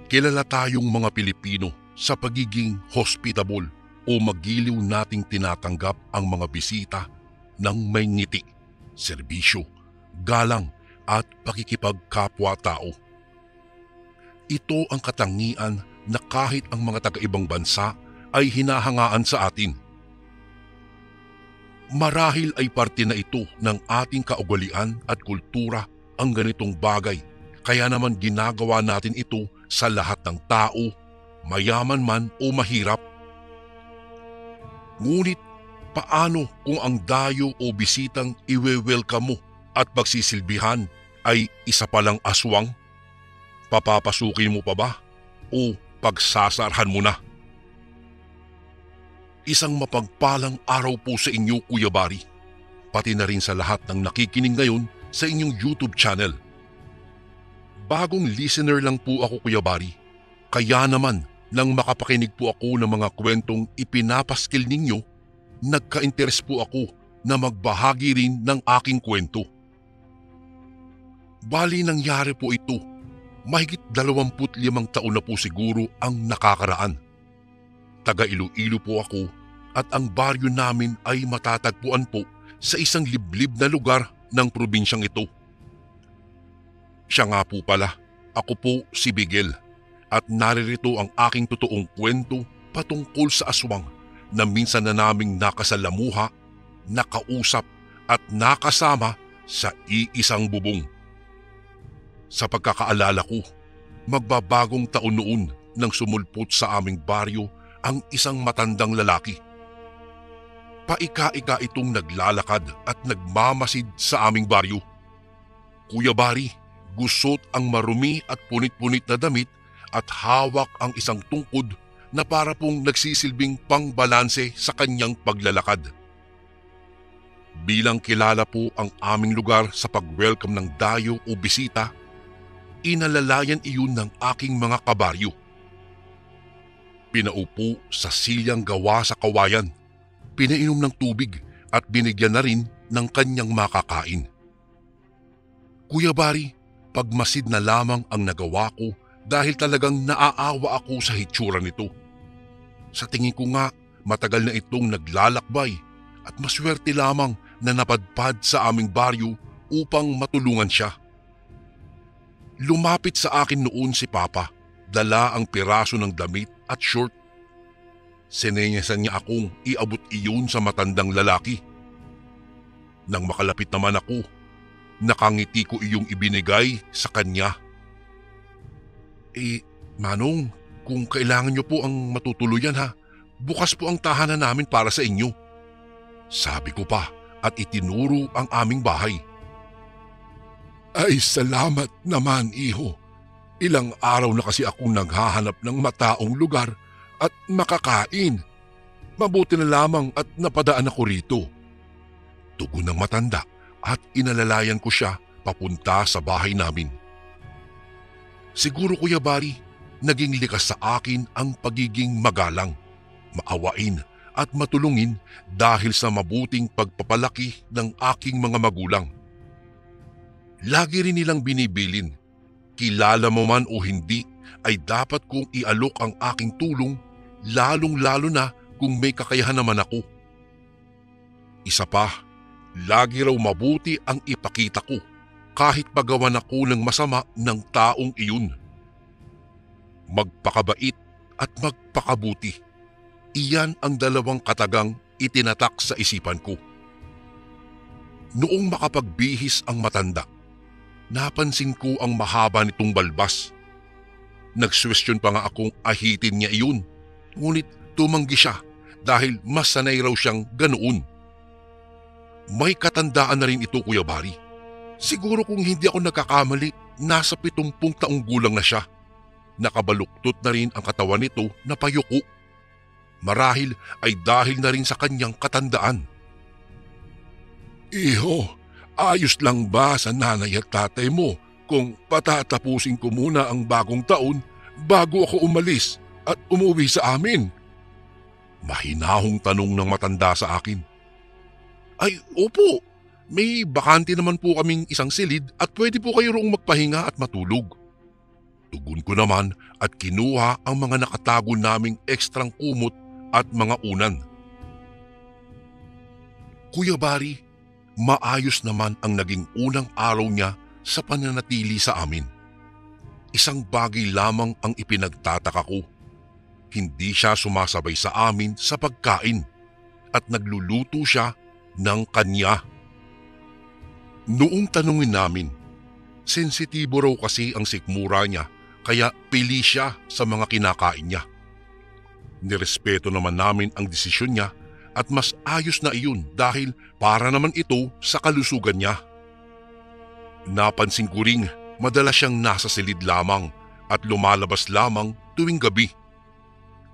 Kilala tayong mga Pilipino sa pagiging hospitable o magiliw nating tinatanggap ang mga bisita ng may ngiti, serbisyo, galang at pakikipagkapwa-tao. Ito ang katangian na kahit ang mga taga-ibang bansa ay hinahangaan sa atin. Marahil ay parte na ito ng ating kaugalian at kultura ang ganitong bagay, kaya naman ginagawa natin ito sa lahat ng tao, mayaman man o mahirap. Ngunit paano kung ang dayo o bisitang iwe-welcome mo at pagsisilbihan ay isa palang aswang? Papapasukin mo pa ba o pagsasarhan mo na? Isang mapagpalang araw po sa inyo, Kuya Bari, pati na rin sa lahat ng nakikinig ngayon sa inyong YouTube channel. Bagong listener lang po ako, Kuya Bari, kaya naman nang makapakinig po ako ng mga kwentong ipinapaskil ninyo, nagka-interes po ako na magbahagi rin ng aking kwento. Bali nangyari po ito, mahigit 25 taon na po siguro ang nakakaraan. Taga Iloilo po ako at ang baryo namin ay matatagpuan po sa isang liblib na lugar ng probinsyang ito. Siya nga po pala, ako po si Bigel at naririto ang aking totoong kwento patungkol sa aswang na minsan na naming nakasalamuha, nakausap at nakasama sa iisang bubong. Sa pagkakaalala ko, magbabagong taon noon nang sumulpot sa aming baryo ang isang matandang lalaki. Paika-ika itong naglalakad at nagmamasid sa aming baryo. Kuya Bari, gusot ang marumi at punit-punit na damit at hawak ang isang tungkod na para pong nagsisilbing pangbalanse sa kanyang paglalakad. Bilang kilala po ang aming lugar sa pag-welcome ng dayo o bisita, inalalayan iyon ng aking mga kabaryo. Pinaupo sa silyang gawa sa kawayan, pinainom ng tubig at binigyan na rin ng kanyang makakain. Kuya Bari, pagmasid na lamang ang nagawa ko dahil talagang naaawa ako sa hitsura nito. Sa tingin ko nga, matagal na itong naglalakbay at maswerte lamang na napadpad sa aming baryo upang matulungan siya. Lumapit sa akin noon si Papa, dala ang piraso ng damit at short. Sinenyasan niya akong iabot iyon sa matandang lalaki. Nang makalapit naman ako, nakangiti ko iyong ibinigay sa kanya. Manong, kung kailangan niyo po ang matutuluyan ha, bukas po ang tahanan namin para sa inyo. Sabi ko pa at itinuro ang aming bahay. Ay salamat naman, iho. Ilang araw na kasi akong naghahanap ng mataong lugar at makakain. Mabuti na lamang at napadaan ako rito. Tugon ng matanda at inalalayan ko siya papunta sa bahay namin. Siguro, Kuya Bari, naging likas sa akin ang pagiging magalang, maawain at matulungin dahil sa mabuting pagpapalaki ng aking mga magulang. Lagi rin nilang binibilin, kilala mo man o hindi, ay dapat kong ialok ang aking tulong, lalong-lalo na kung may kakayahan naman ako. Isa pa, lagi raw mabuti ang ipakita ko kahit pagawan ako ng masama ng taong iyon. Magpakabait at magpakabuti, iyan ang dalawang katagang itinatak sa isipan ko. Noong makapagbihis ang matanda, napansin ko ang mahaba nitong balbas. Nagsuwestiyon pa nga akong ahitin niya iyon, ngunit tumanggi siya dahil mas sanay raw siyang ganoon. May katandaan na rin ito, Kuya Bari. Siguro kung hindi ako nagkakamali, nasa 70 taong gulang na siya. Nakabaluktot na rin ang katawan nito na payuko. Marahil ay dahil na rin sa kanyang katandaan. Iho, ayos lang ba sa nanay at tatay mo kung patatapusin ko muna ang bagong taon bago ako umalis at umuwi sa amin? Mahinahong tanong ng matanda sa akin. Ay, opo. May bakante naman po kaming isang silid at pwede po kayo roong magpahinga at matulog. Tugon ko naman at kinuha ang mga nakatago naming ekstrang kumot at mga unan. Kuya Bari, maayos naman ang naging unang araw niya sa pananatili sa amin. Isang bagay lamang ang ipinagtataka ko. Hindi siya sumasabay sa amin sa pagkain at nagluluto siya ng kanya. Noong tanungin namin, sensitibo raw kasi ang sikmura niya kaya pili siya sa mga kinakain niya. Nirespeto naman namin ang desisyon niya at mas ayos na iyon dahil para naman ito sa kalusugan niya. Napansin ko ring madalas siyang nasa silid lamang at lumalabas lamang tuwing gabi.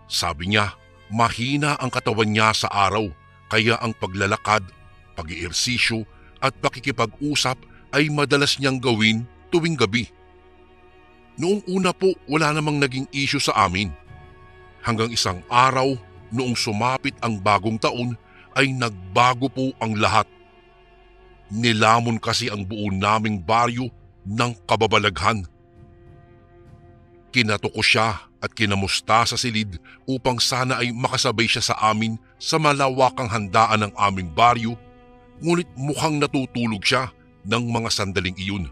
Sabi niya, mahina ang katawan niya sa araw kaya ang paglalakad, pag-iehersisyo at pakikipag-usap ay madalas niyang gawin tuwing gabi. Noong una po wala namang naging issue sa amin. Hanggang isang araw noong sumapit ang bagong taon ay nagbago po ang lahat. Nilamon kasi ang buo naming baryo ng kababalaghan. Kinato ko siya at kinamusta sa silid upang sana ay makasabay siya sa amin sa malawakang handaan ng aming baryo, ngunit mukhang natutulog siya ng mga sandaling iyon.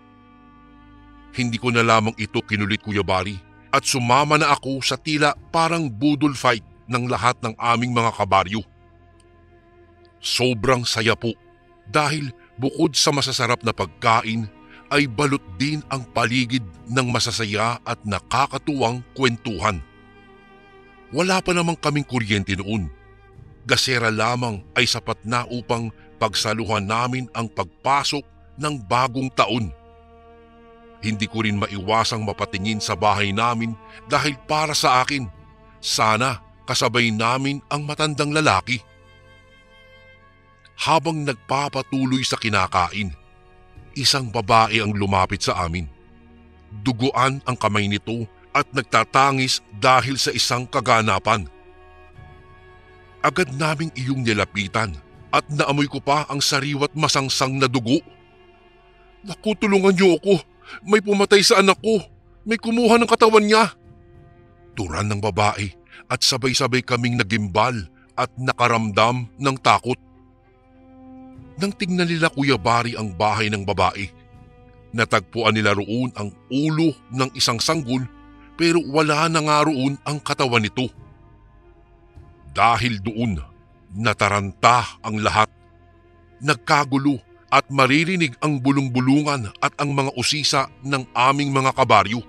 Hindi ko na lamang ito kinulit, Kuya Bari, at sumama na ako sa tila parang budol fight ng lahat ng aming mga kabaryo. Sobrang saya po dahil bukod sa masasarap na pagkain ay balot din ang paligid ng masasaya at nakakatuwang kwentuhan. Wala pa namang kaming kuryente noon. Gasera lamang ay sapat na upang pagsaluhan namin ang pagpasok ng bagong taon. Hindi ko rin maiwasang mapatingin sa bahay namin dahil para sa akin, sana kasabay namin ang matandang lalaki. Habang nagpapatuloy sa kinakain, isang babae ang lumapit sa amin. Duguan ang kamay nito at nagtatangis dahil sa isang kaganapan. Agad naming iyong nilapitan at naamoy ko pa ang sariwat masangsang na dugo. Naku, tulungan niyo ako! May pumatay sa anak ko! May kumuha ng katawan niya! Turan ng babae at sabay-sabay kaming nagimbal at nakaramdam ng takot. Nang tingnan nila, Kuya Bari, ang bahay ng babae, natagpuan nila roon ang ulo ng isang sanggol pero wala na nga roon ang katawan nito. Dahil doon, nataranta ang lahat. Nagkagulo at maririnig ang bulong-bulungan at ang mga usisa ng aming mga kabaryo.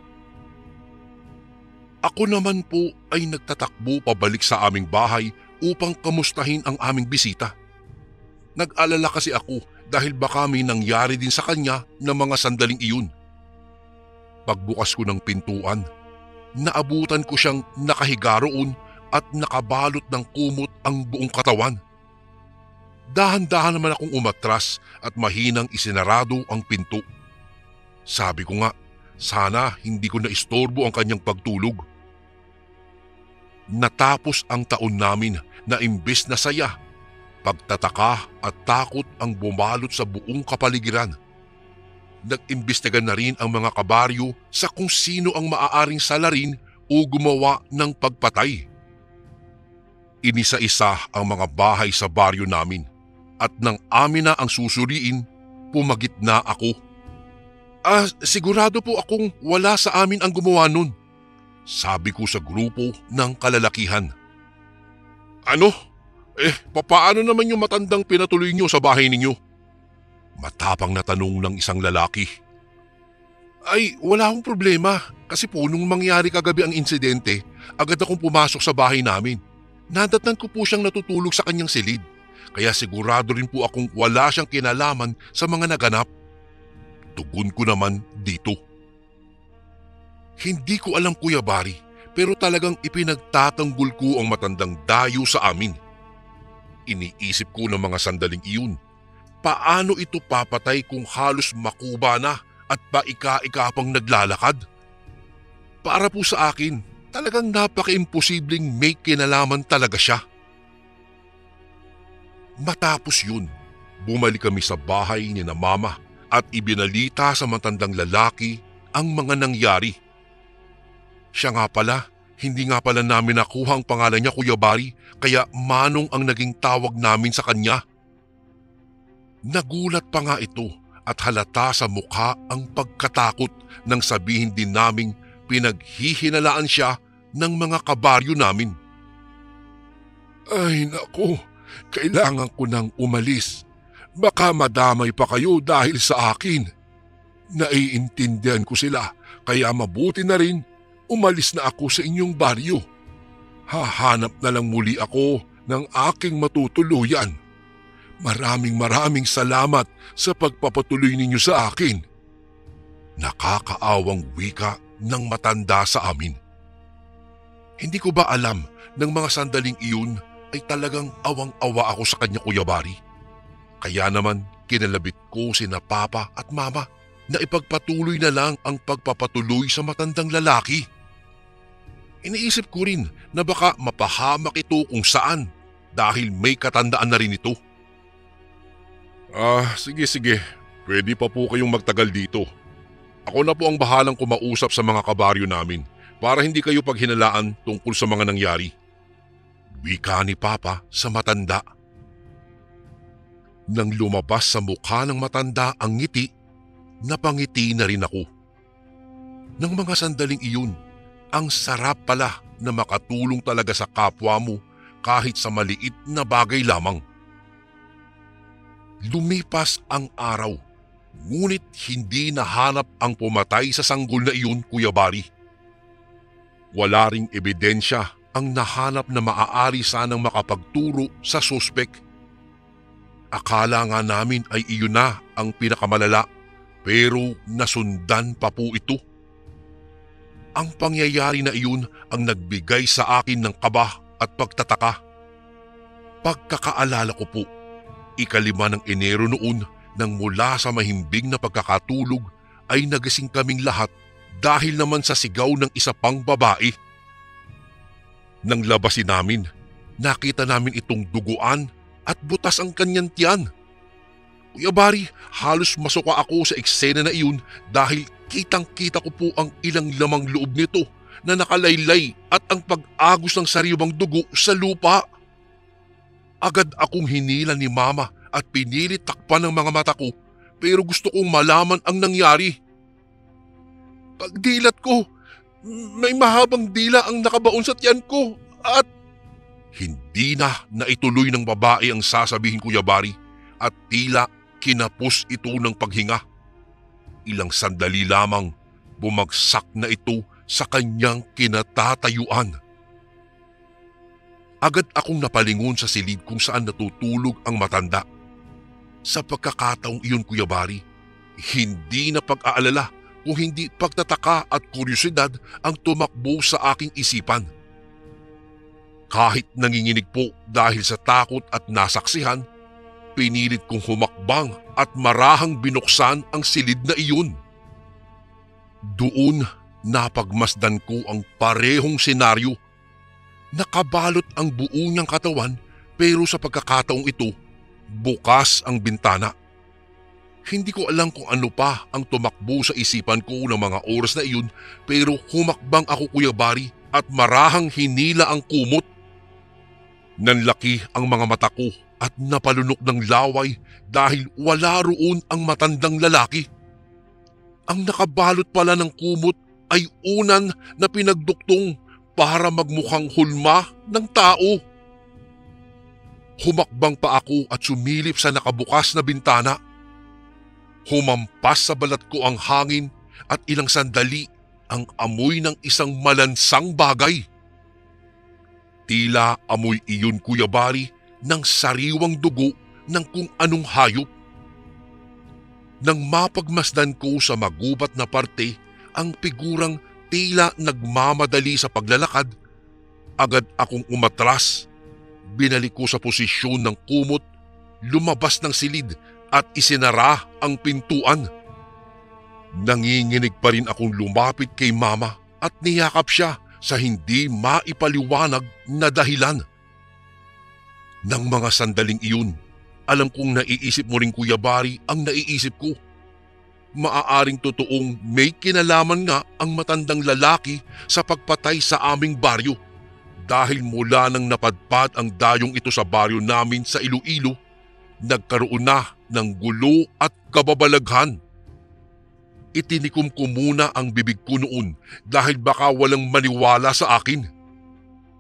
Ako naman po ay nagtatakbo pabalik sa aming bahay upang kamustahin ang aming bisita. Nag-alala kasi ako dahil baka may nangyari din sa kanya ng mga sandaling iyon. Pagbukas ko ng pintuan, naabutan ko siyang nakahiga roon at nakabalot ng kumot ang buong katawan. Dahan-dahan naman akong umatras at mahinang isinarado ang pinto. Sabi ko nga, sana hindi ko naistorbo ang kanyang pagtulog. Natapos ang taon namin na imbes na saya, pagtataka at takot ang bumalot sa buong kapaligiran. Nag-imbestiga na rin ang mga kabaryo sa kung sino ang maaaring salarin o gumawa ng pagpatay. Inisa-isa ang mga bahay sa baryo namin at nang amin na ang susuriin, pumagit na ako. Sigurado po akong wala sa amin ang gumawa nun, sabi ko sa grupo ng kalalakihan. Ano? Papaano naman yung matandang pinatuloy niyo sa bahay ninyo? Matapang na tanong ng isang lalaki. Ay, wala akong problema kasi po nung mangyari kagabi ang insidente, agad akong pumasok sa bahay namin. Nadatnan ko po siyang natutulog sa kanyang silid, kaya sigurado rin po akong wala siyang kinalaman sa mga naganap. Tugon ko naman dito. Hindi ko alam, Kuya Bari, pero talagang ipinagtatanggol ko ang matandang dayo sa amin. Iniisip ko ng mga sandaling iyon, paano ito papatay kung halos makuba na at paika-ika pang naglalakad? Para po sa akin, talagang napaka-imposibleng may kinalaman talaga siya. Matapos yun, bumalik kami sa bahay ni na Mama at ibinalita sa matandang lalaki ang mga nangyari. Siya nga pala, hindi nga pala namin nakuha ang pangalan niya, Kuya Bari, kaya Manong ang naging tawag namin sa kanya. Nagulat pa nga ito at halata sa mukha ang pagkatakot nang sabihin din naming pinaghihinalaan siya ng mga kabaryo namin. Ay naku, kailangan ko nang umalis. Baka madamay pa kayo dahil sa akin. Naiintindihan ko sila, kaya mabuti na rin umalis na ako sa inyong baryo. Hahanap na lang muli ako ng aking matutuluyan. Maraming salamat sa pagpapatuloy ninyo sa akin. Nakakaawang wika ng matanda sa amin. Hindi ko ba alam ng mga sandaling iyon ay talagang awang-awa ako sa kanya, Kuya Bari. Kaya naman kinalabit ko sina Papa at Mama na ipagpatuloy na lang ang pagpapatuloy sa matandang lalaki. Iniisip ko rin na baka mapahamak ito kung saan dahil may katandaan na rin ito. Sige. Pwede pa po kayong magtagal dito. Ako na po ang bahalang kumausap sa mga kabaryo namin para hindi kayo paghinalaan tungkol sa mga nangyari. Wika ni Papa sa matanda. Nang lumabas sa mukha ng matanda ang ngiti, napangiti na rin ako. Nang mga sandaling iyon, ang sarap pala na makatulong talaga sa kapwa mo kahit sa maliit na bagay lamang. Lumipas ang araw, ngunit hindi nahanap ang pumatay sa sanggol na iyon, Kuya Bari. Wala ring ebidensya ang nahanap na maaari sanang makapagturo sa suspek. Akala nga namin ay iyon na ang pinakamalala, pero nasundan pa po ito. Ang pangyayari na iyon ang nagbigay sa akin ng kaba at pagtataka. Pagkakaalala ko po, 5 ng Enero noon nang mula sa mahimbing na pagkakatulog ay nagising kaming lahat dahil naman sa sigaw ng isa pang babae. Nang labasin namin, nakita namin itong duguan at butas ang kanyang tiyan. Kuya Bari, halos masuka ako sa eksena na iyon dahil kitang-kita ko po ang ilang lamang loob nito na nakalaylay at ang pag-agos ng sariwang dugo sa lupa. Agad akong hinila ni Mama at pinilit takpan ng mga mata ko pero gusto kong malaman ang nangyari. Pagdilat ko, may mahabang dila ang nakabaon sa tiyan ko at… Hindi na naituloy ng babae ang sasabihin, Kuya Bari, at tila kinapos ito ng paghinga. Ilang sandali lamang bumagsak na ito sa kanyang kinatatayuan. Agad akong napalingon sa silid kung saan natutulog ang matanda. Sa pagkakataong iyon, Kuya Bari, hindi na pag-aalala kung hindi pagtataka at kuryosidad ang tumakbo sa aking isipan. Kahit nanginginig po dahil sa takot at nasaksihan, pinilit kong humakbang at marahang binuksan ang silid na iyon. Doon napagmasdan ko ang parehong senaryo. Nakabalot ang buo niyang katawan pero sa pagkakataong ito, bukas ang bintana. Hindi ko alam kung ano pa ang tumakbo sa isipan ko ng mga oras na iyon pero humakbang ako, Kuya Bari, at marahang hinila ang kumot. Nanlaki ang mga mata ko at napalunok ng laway dahil wala roon ang matandang lalaki. Ang nakabalot pala ng kumot ay unan na pinagduktong para magmukhang hulma ng tao. Humakbang pa ako at sumilip sa nakabukas na bintana. Humampas sa balat ko ang hangin at ilang sandali ang amoy ng isang malansang bagay. Tila amoy iyon, Kuya Bari, ng sariwang dugo ng kung anong hayop. Nang mapagmasdan ko sa magubat na parte ang figurang tila nagmamadali sa paglalakad, agad akong umatras. Binalik ko sa posisyon ng kumot, lumabas ng silid at isinara ang pintuan. Nanginginig pa rin akong lumapit kay Mama at niyakap siya sa hindi maipaliwanag na dahilan. Nang mga sandaling iyon, alam kong naiisip mo rin, Kuya Bari, ang naiisip ko. maaaring totoong may kinalaman nga ang matandang lalaki sa pagpatay sa aming baryo. Dahil mula nang napadpad ang dayong ito sa baryo namin sa Iloilo, nagkaroon na ng gulo at kababalaghan. Itinikom ko muna ang bibig ko noon dahil baka walang maniwala sa akin.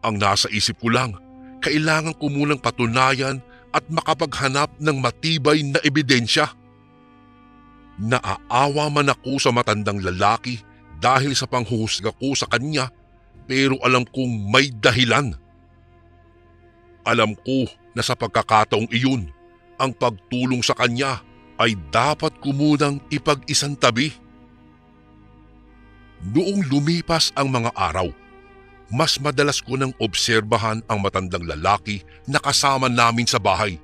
Ang nasa isip ko lang, kailangan ko munang patunayan at makapaghanap ng matibay na ebidensya. Naaawa man ako sa matandang lalaki dahil sa panghuhusga ko sa kanya, pero alam kong may dahilan. Alam ko na sa pagkakataong iyon, ang pagtulong sa kanya ay dapat ko munang ipag-isantabi. Noong lumipas ang mga araw, mas madalas ko nang obserbahan ang matandang lalaki na kasama namin sa bahay.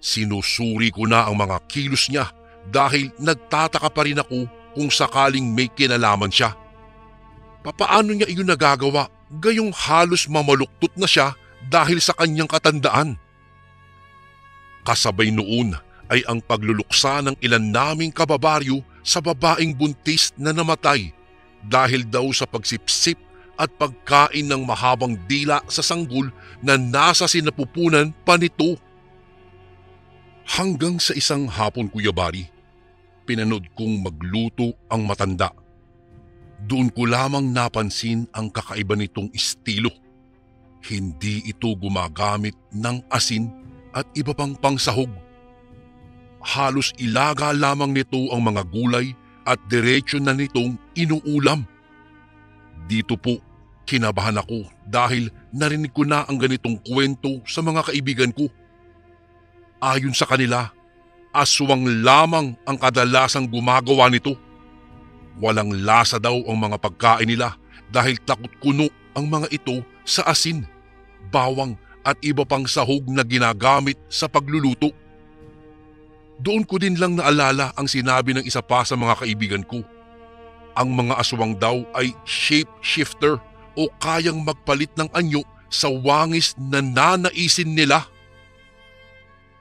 Sinusuri ko na ang mga kilos niya dahil nagtataka pa rin ako kung sakaling may kinalaman siya. Papaano niya iyon nagagawa gayong halos mamaluktot na siya dahil sa kanyang katandaan? Kasabay noon ay ang pagluluksa ng ilan naming kababaryo sa babaeng buntis na namatay dahil daw sa pagsipsip at pagkain ng mahabang dila sa sanggol na nasa sinapupunan pa nito. Hanggang sa isang hapon, Kuya Bari, pinanood kong magluto ang matanda. Doon ko lamang napansin ang kakaiba nitong estilo. Hindi ito gumagamit ng asin at iba pang pangsahog. Halos ilaga lamang nito ang mga gulay at diretsyo na nitong inuulam. Dito po, kinabahan ako dahil narinig ko na ang ganitong kwento sa mga kaibigan ko. Ayon sa kanila, aswang lamang ang kadalasang gumagawa nito. Walang lasa daw ang mga pagkain nila dahil takot kuno ang mga ito sa asin, bawang at iba pang sahog na ginagamit sa pagluluto. Doon ko din lang naalala ang sinabi ng isa pa sa mga kaibigan ko. Ang mga aswang daw ay shape-shifter o kayang magpalit ng anyo sa wangis na nanaisin nila.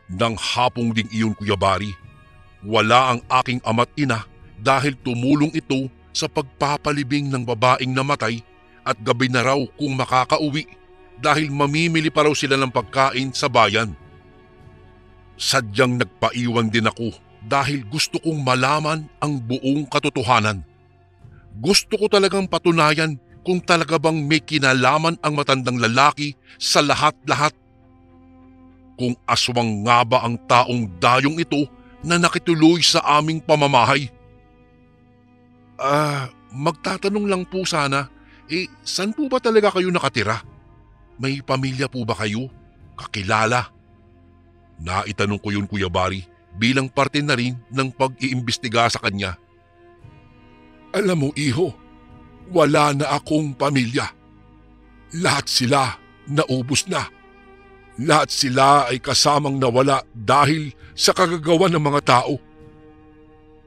Nang hapong ding iyon, Kuya Bari, wala ang aking ama't ina dahil tumulong ito sa pagpapalibing ng babaeng namatay at gabi na raw kung makakauwi dahil mamimili pa raw sila ng pagkain sa bayan. Sadyang nagpaiwan din ako dahil gusto kong malaman ang buong katotohanan. Gusto ko talagang patunayan kung talaga bang may kinalaman ang matandang lalaki sa lahat-lahat. Kung aswang nga ba ang taong dayong ito na nakituloy sa aming pamamahay. Magtatanong lang po sana, saan po ba talaga kayo nakatira? May pamilya po ba kayo? Kakilala? Naitanong ko yun, Kuya Bari, bilang parte na rin ng pag-iimbestiga sa kanya. Alam mo, iho, wala na akong pamilya. Lahat sila naubos na. Lahat sila ay kasamang nawala dahil sa kagagawan ng mga tao.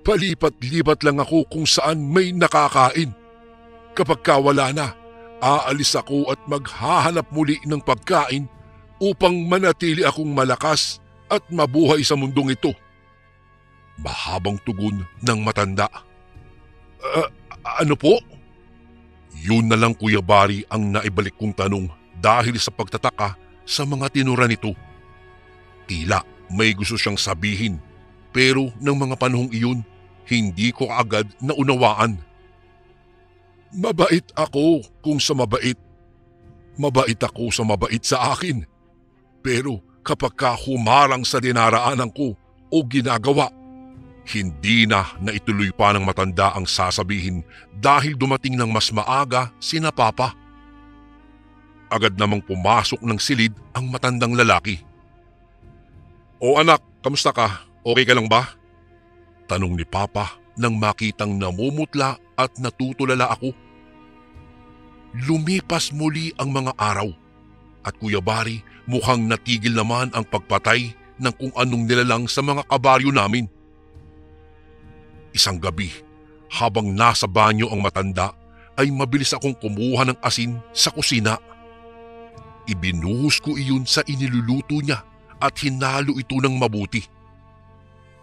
Palipat-lipat lang ako kung saan may nakakain. Kapag wala na, aalis ako at maghahanap muli ng pagkain upang manatili akong malakas at mabuhay sa mundong ito. Mahabang tugon ng matanda. Ano po? Yun na lang, Kuya Bari, ang naibalik kong tanong dahil sa pagtataka sa mga tinura nito. Tila may gusto siyang sabihin pero ng mga panahong iyon, hindi ko agad naunawaan. Mabait ako kung sa mabait. Mabait ako sa mabait sa akin. Pero kapag humarang sa dinaraanan ko o ginagawa, hindi na naituloy pa ng matanda ang sasabihin dahil dumating ng mas maaga sina Papa. Agad namang pumasok ng silid ang matandang lalaki. O anak, kamusta ka? Okay ka lang ba? Tanong ni Papa nang makitang namumutla at natutulala ako. Lumipas muli ang mga araw at Kuya Bari, mukhang natigil naman ang pagpatay ng kung anong nilalang sa mga kabaryo namin. Isang gabi, habang nasa banyo ang matanda, ay mabilis akong kumuha ng asin sa kusina. Ibinuhos ko iyon sa iniluluto niya at hinalo ito ng mabuti.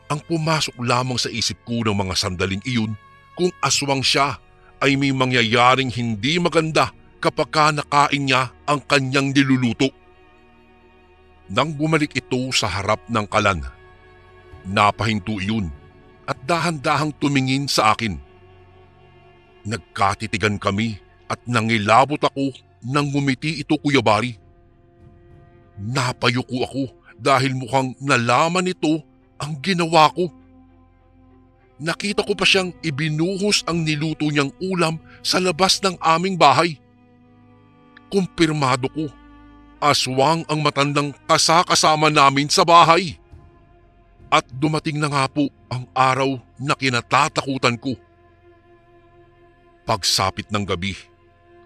Ang pumasok lamang sa isip ko ng mga sandaling iyon, kung aswang siya ay may mangyayaring hindi maganda kapag nakain niya ang kanyang niluluto. Nang bumalik ito sa harap ng kalan, napahinto iyon at dahan-dahang tumingin sa akin. Nagkatitigan kami at nangilabot ako nang ngumiti ito, Kuya Bari. Napayuko ako dahil mukhang nalaman nito ang ginawa ko. Nakita ko pa siyang ibinuhos ang niluto niyang ulam sa labas ng aming bahay. Kumpirmado ko, aswang ang matandang kasama namin sa bahay. At dumating na nga po ang araw na kinatatakutan ko. Pagsapit ng gabi,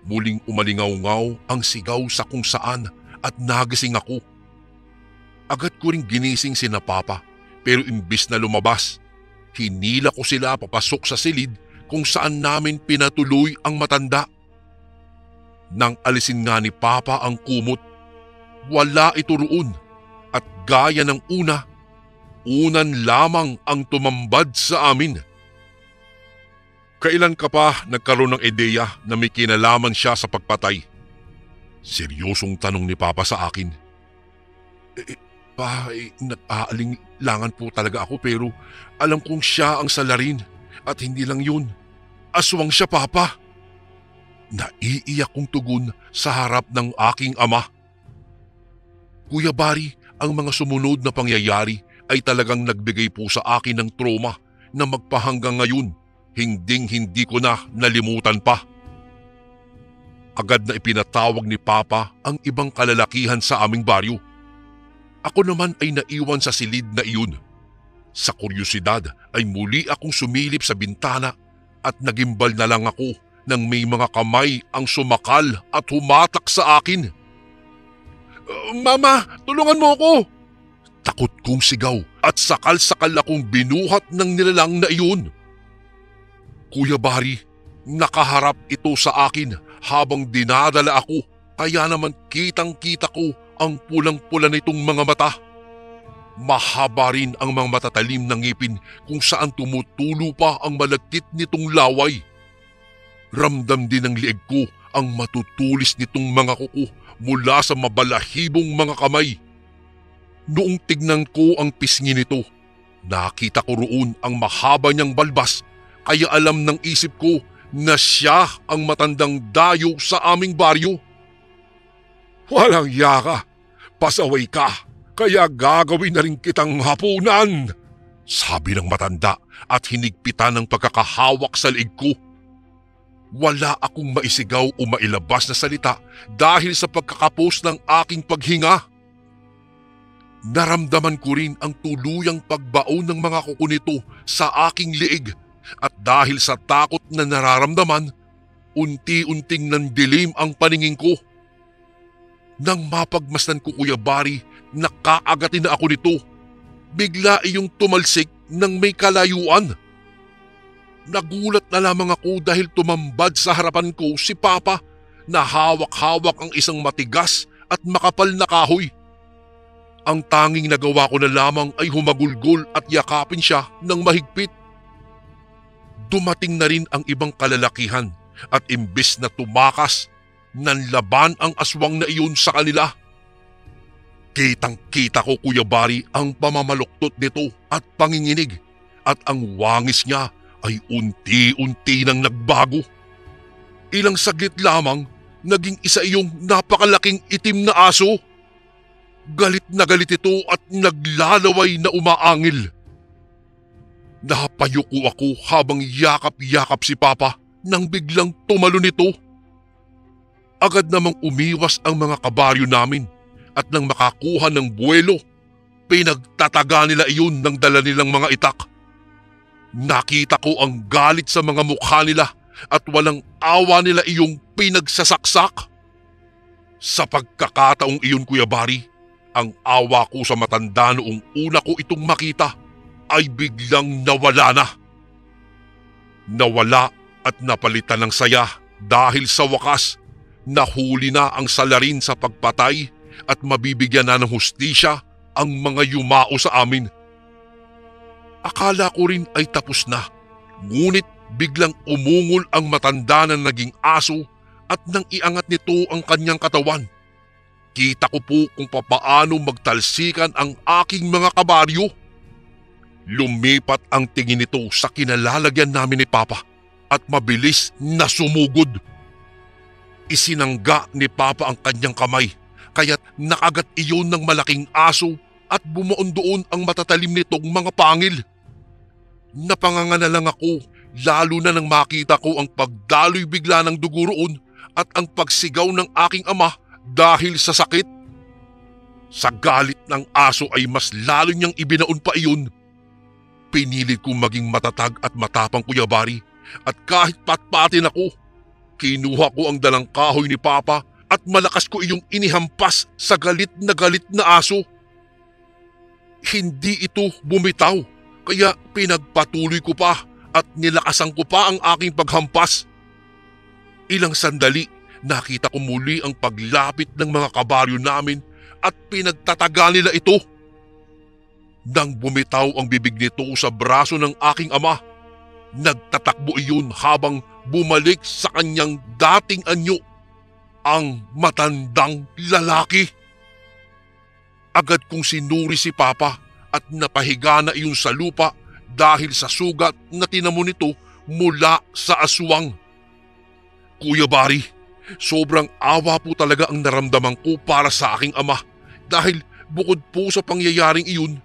muling umalingaw-ngaw ang sigaw sa kung saan at nagising ako. Agad ko ring ginising sina Papa, pero imbis na lumabas, hinila ko sila papasok sa silid kung saan namin pinatuloy ang matanda. Nang alisin nga ni Papa ang kumot, wala ito roon at gaya ng unan lamang ang tumambad sa amin. Kailan ka pa nagkaroon ng ideya na may kinalaman siya sa pagpatay? Seryosong tanong ni Papa sa akin. Nag-aalinlangan po talaga ako pero alam kong siya ang salarin at hindi lang yun. Aswang siya, Papa. Naiiyak kong tugon sa harap ng aking ama. Kuya Bari, ang mga sumunod na pangyayari ay talagang nagbigay po sa akin ng trauma na magpahanggang ngayon, hindi ko na nalimutan pa. Agad na ipinatawag ni Papa ang ibang kalalakihan sa aming baryo. Ako naman ay naiwan sa silid na iyon. Sa kuryosidad ay muli akong sumilip sa bintana at nagimbal na lang ako nang may mga kamay ang sumakal at humatak sa akin. Mama, tulungan mo ako! Takot kong sigaw at sakal-sakal akong binuhat ng nilalang na iyon. Kuya Bari, nakaharap ito sa akin habang dinadala ako, kaya naman kitang-kita ko ang pulang-pula nitong mga mata. Mahaba rin ang mga matatalim na ngipin kung saan tumutulo pa ang malagkit nitong laway. Ramdam din ng lieg ko ang matutulis nitong mga kuko mula sa mabalahibong mga kamay. Noong tignan ko ang pisngi nito, nakita ko roon ang mahaba niyang balbas, kaya alam ng isip ko na siya ang matandang dayo sa aming baryo. Walang yaka, pasaway ka, kaya gagawin na rin kitang hapunan, sabi ng matanda at hinigpitan ng pagkakahawak sa liig ko. Wala akong maisigaw o mailabas na salita dahil sa pagkakapos ng aking paghinga. Naramdaman ko rin ang tuluyang pagbaon ng mga kuko nito sa aking liig at dahil sa takot na nararamdaman, unti-unting nandilim ang paningin ko. Nang mapagmasdan ko, Kuya Bari, nakaagatin na ako nito. Bigla iyong tumalsik ng may kalayuan. Nagulat na lamang ako dahil tumambad sa harapan ko si Papa na hawak-hawak ang isang matigas at makapal na kahoy. Ang tanging nagawa ko na lamang ay humagulgol at yakapin siya ng mahigpit. Dumating na rin ang ibang kalalakihan at imbes na tumakas, nanlaban ang aswang na iyon sa kanila. Kitang-kita ko, Kuya Bari, ang pamamaluktot nito at panginginig at ang wangis niya ay unti-unti nang nagbago. Ilang saglit lamang, naging isa iyong napakalaking itim na aso. Galit na galit ito at naglalaway na umaangil. Napayuko ako habang yakap-yakap si Papa nang biglang tumalon ito. Agad namang umiwas ang mga kabaryo namin at nang makakuha ng buwelo, pinagtataga nila iyon ng dala nilang mga itak. Nakita ko ang galit sa mga mukha nila at walang awa nila iyong pinagsasaksak. Sa pagkakataong iyon, Kuya Bari, ang awa ko sa matanda noong una ko itong makita ay biglang nawala na. Nawala at napalitan ng saya dahil sa wakas nahuli na ang salarin sa pagpatay at mabibigyan na ng hustisya ang mga yumao sa amin. Akala ko rin ay tapos na, ngunit biglang umungol ang matanda na naging aso at nang iangat nito ang kanyang katawan. Kita ko po kung papaano magtalsikan ang aking mga kabaryo. Lumipat ang tingin nito sa kinalalagyan namin ni Papa at mabilis na sumugod. Isinangga ni Papa ang kanyang kamay, kaya't nakagat iyon ng malaking aso at bumuon doon ang matatalim nitong mga pangil. Napanganga na lang ako, lalo na nang makita ko ang pagdaloy bigla ng dugo roon at ang pagsigaw ng aking ama dahil sa sakit. Sa galit ng aso ay mas lalo niyang ibinaon pa iyon. Pinilit kong maging matatag at matapang, Kuya Bari, at kahit patpatin ako, kinuha ko ang dalang kahoy ni Papa at malakas ko iyong inihampas sa galit na aso. Hindi ito bumitaw, kaya pinagpatuloy ko pa at nilakasan ko pa ang aking paghampas. Ilang sandali, nakita ko muli ang paglapit ng mga kabaryo namin at pinagtataga nila ito. Nang bumitaw ang bibig nito sa braso ng aking ama, nagtatakbo iyon habang bumalik sa kanyang dating anyo, ang matandang lalaki. Agad kong sinuri si Papa at napahiga na iyon sa lupa dahil sa sugat na tinamo nito mula sa aswang. Kuya Bari, sobrang awa po talaga ang naramdaman ko para sa aking ama dahil bukod po sa pangyayaring iyon,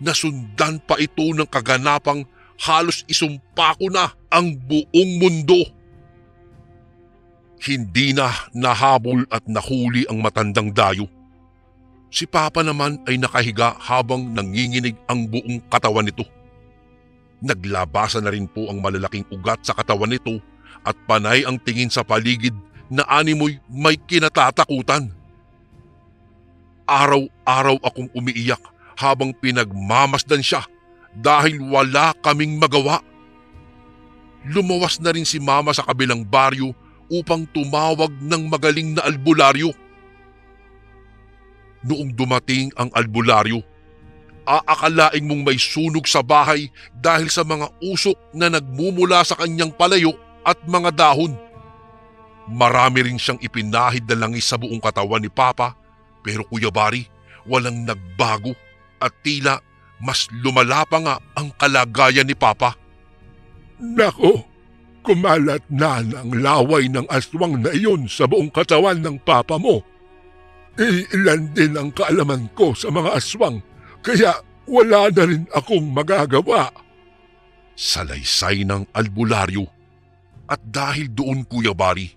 nasundan pa ito ng kaganapang halos isumpa ko na ang buong mundo. Hindi na nahabol at nahuli ang matandang dayo. Si Papa naman ay nakahiga habang nanginginig ang buong katawan nito. Naglabasan na rin po ang malalaking ugat sa katawan nito at panay ang tingin sa paligid na animoy may kinatatakutan. Araw-araw akong umiiyak habang pinagmamasdan siya dahil wala kaming magawa. Lumawas na rin si Mama sa kabilang baryo upang tumawag ng magaling na albularyo. Noong dumating ang albularyo, aakalaing mong may sunog sa bahay dahil sa mga usok na nagmumula sa kanyang palayo at mga dahon. Marami rin siyang ipinahid na langis sa buong katawan ni Papa, pero Kuya Bari, walang nagbago at tila mas lumala pa nga ang kalagayan ni Papa. Nako, kumalat na ng laway ng aswang na iyon sa buong katawan ng Papa mo. Ilan din ang kaalaman ko sa mga aswang, kaya wala na rin akong magagawa. Salaysay ng albularyo. At dahil doon, Kuya Bari,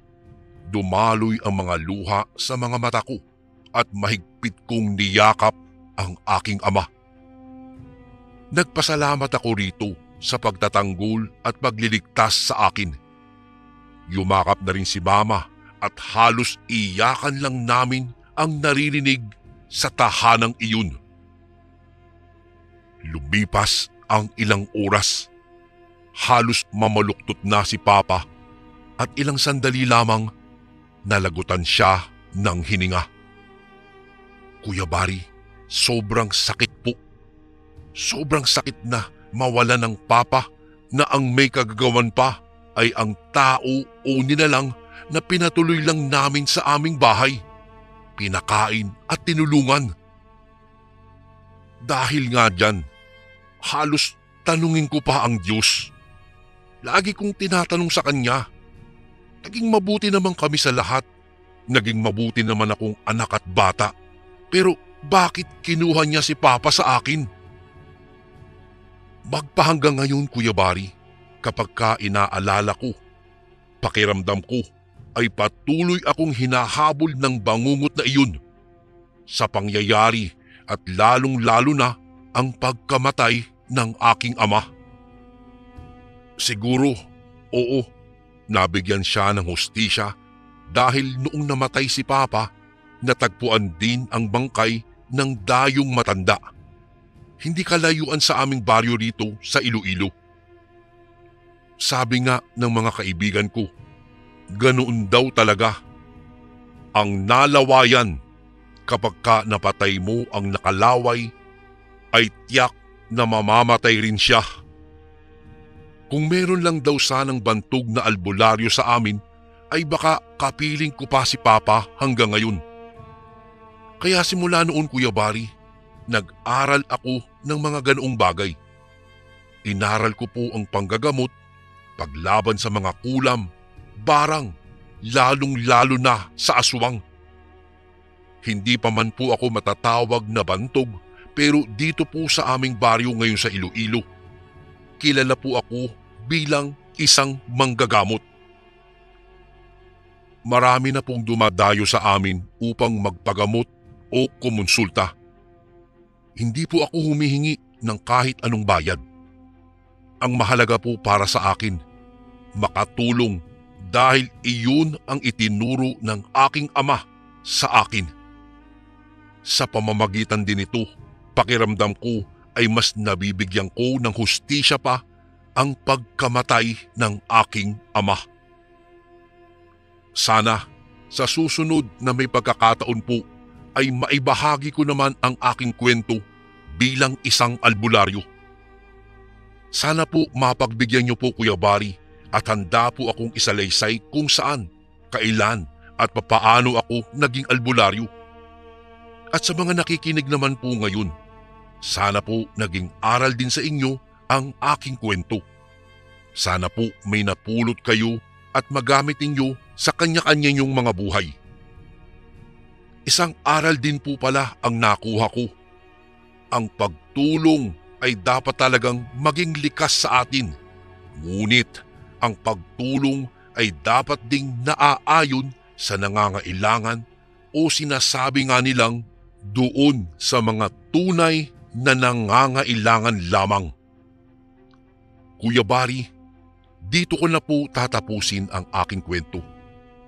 dumaloy ang mga luha sa mga mata ko at mahigpit kong niyakap ang aking ama. Nagpasalamat ako rito sa pagtatanggol at pagliligtas sa akin. Yumakap na rin si Mama at halos iyakan lang namin ang naririnig sa tahanang iyon. Lumipas ang ilang oras. Halos mamaluktot na si Papa at ilang sandali lamang nalagutan siya ng hininga. Kuya Bari, sobrang sakit po. Sobrang sakit na mawala ng Papa na ang may kagagawan pa ay ang tao o nilalang na pinatuloy lang namin sa aming bahay, pinakain at tinulungan. Dahil nga dyan, halos tanungin ko pa ang Diyos. Lagi kong tinatanong sa Kanya, naging mabuti naman kami sa lahat. Naging mabuti naman akong anak at bata. Pero bakit kinuha niya si Papa sa akin? Magpahanggang ngayon, Kuya Bari, kapag ka inaalala ko, pakiramdam ko ay patuloy akong hinahabol ng bangungot na iyon sa pangyayari at lalong-lalo na ang pagkamatay ng aking ama. Siguro, oo, nabigyan siya ng hustisya dahil noong namatay si Papa, natagpuan din ang bangkay ng dayong matanda. Hindi kalayuan sa aming baryo rito sa Iloilo. Sabi nga ng mga kaibigan ko, ganoon daw talaga. Ang nalawayan kapag ka napatay mo ang nakalaway ay tiyak na mamamatay rin siya. Kung meron lang daw sanang bantog na albularyo sa amin, ay baka kapiling ko pa si Papa hanggang ngayon. Kaya simula noon, Kuya Bari, nag-aral ako ng mga ganoong bagay. Inaral ko po ang panggagamot, paglaban sa mga kulam, barang, lalong-lalo na sa aswang. Hindi pa man po ako matatawag na bantog, pero dito po sa aming baryo ngayon sa Iloilo, kilala po ako bilang isang manggagamot. Marami na pong dumadayo sa amin upang magpagamot o kumonsulta. Hindi po ako humihingi ng kahit anong bayad. Ang mahalaga po para sa akin, makatulong dahil iyon ang itinuro ng aking ama sa akin. Sa pamamagitan din ito, pakiramdam ko ay mas nabibigyan ko ng hustisya pa ang pagkamatay ng aking ama. Sana sa susunod na may pagkakataon po ay maibahagi ko naman ang aking kwento bilang isang albularyo. Sana po mapagbigyan niyo po, Kuya Bari, at handa po akong isalaysay kung saan, kailan at papaano ako naging albularyo. At sa mga nakikinig naman po ngayon, sana po naging aral din sa inyo ang aking kwento. Sana po may napulot kayo at magamit ninyo sa kanya-kanya niyong mga buhay. Isang aral din po pala ang nakuha ko. Ang pagtulong ay dapat talagang maging likas sa atin. Ngunit ang pagtulong ay dapat ding naaayon sa nangangailangan o sinasabi nga nilang doon sa mga tunay na nangangailangan lamang. Kuya Bari, dito ko na po tatapusin ang aking kwento.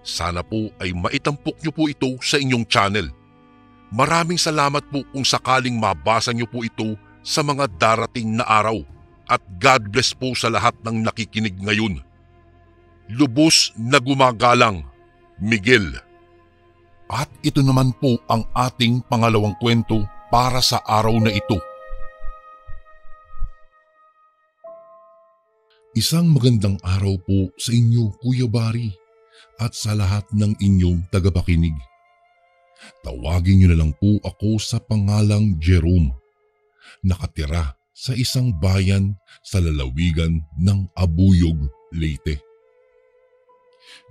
Sana po ay maitampok niyo po ito sa inyong channel. Maraming salamat po kung sakaling mabasa niyo po ito sa mga darating na araw at God bless po sa lahat ng nakikinig ngayon. Lubos na gumagalang, Miguel. At ito naman po ang ating pangalawang kwento para sa araw na ito. Isang magandang araw po sa inyo, Kuya Bari, at sa lahat ng inyong tagapakinig. Tawagin niyo na lang po ako sa pangalang Jerome. Nakatira sa isang bayan sa lalawigan ng Abuyog, Leyte.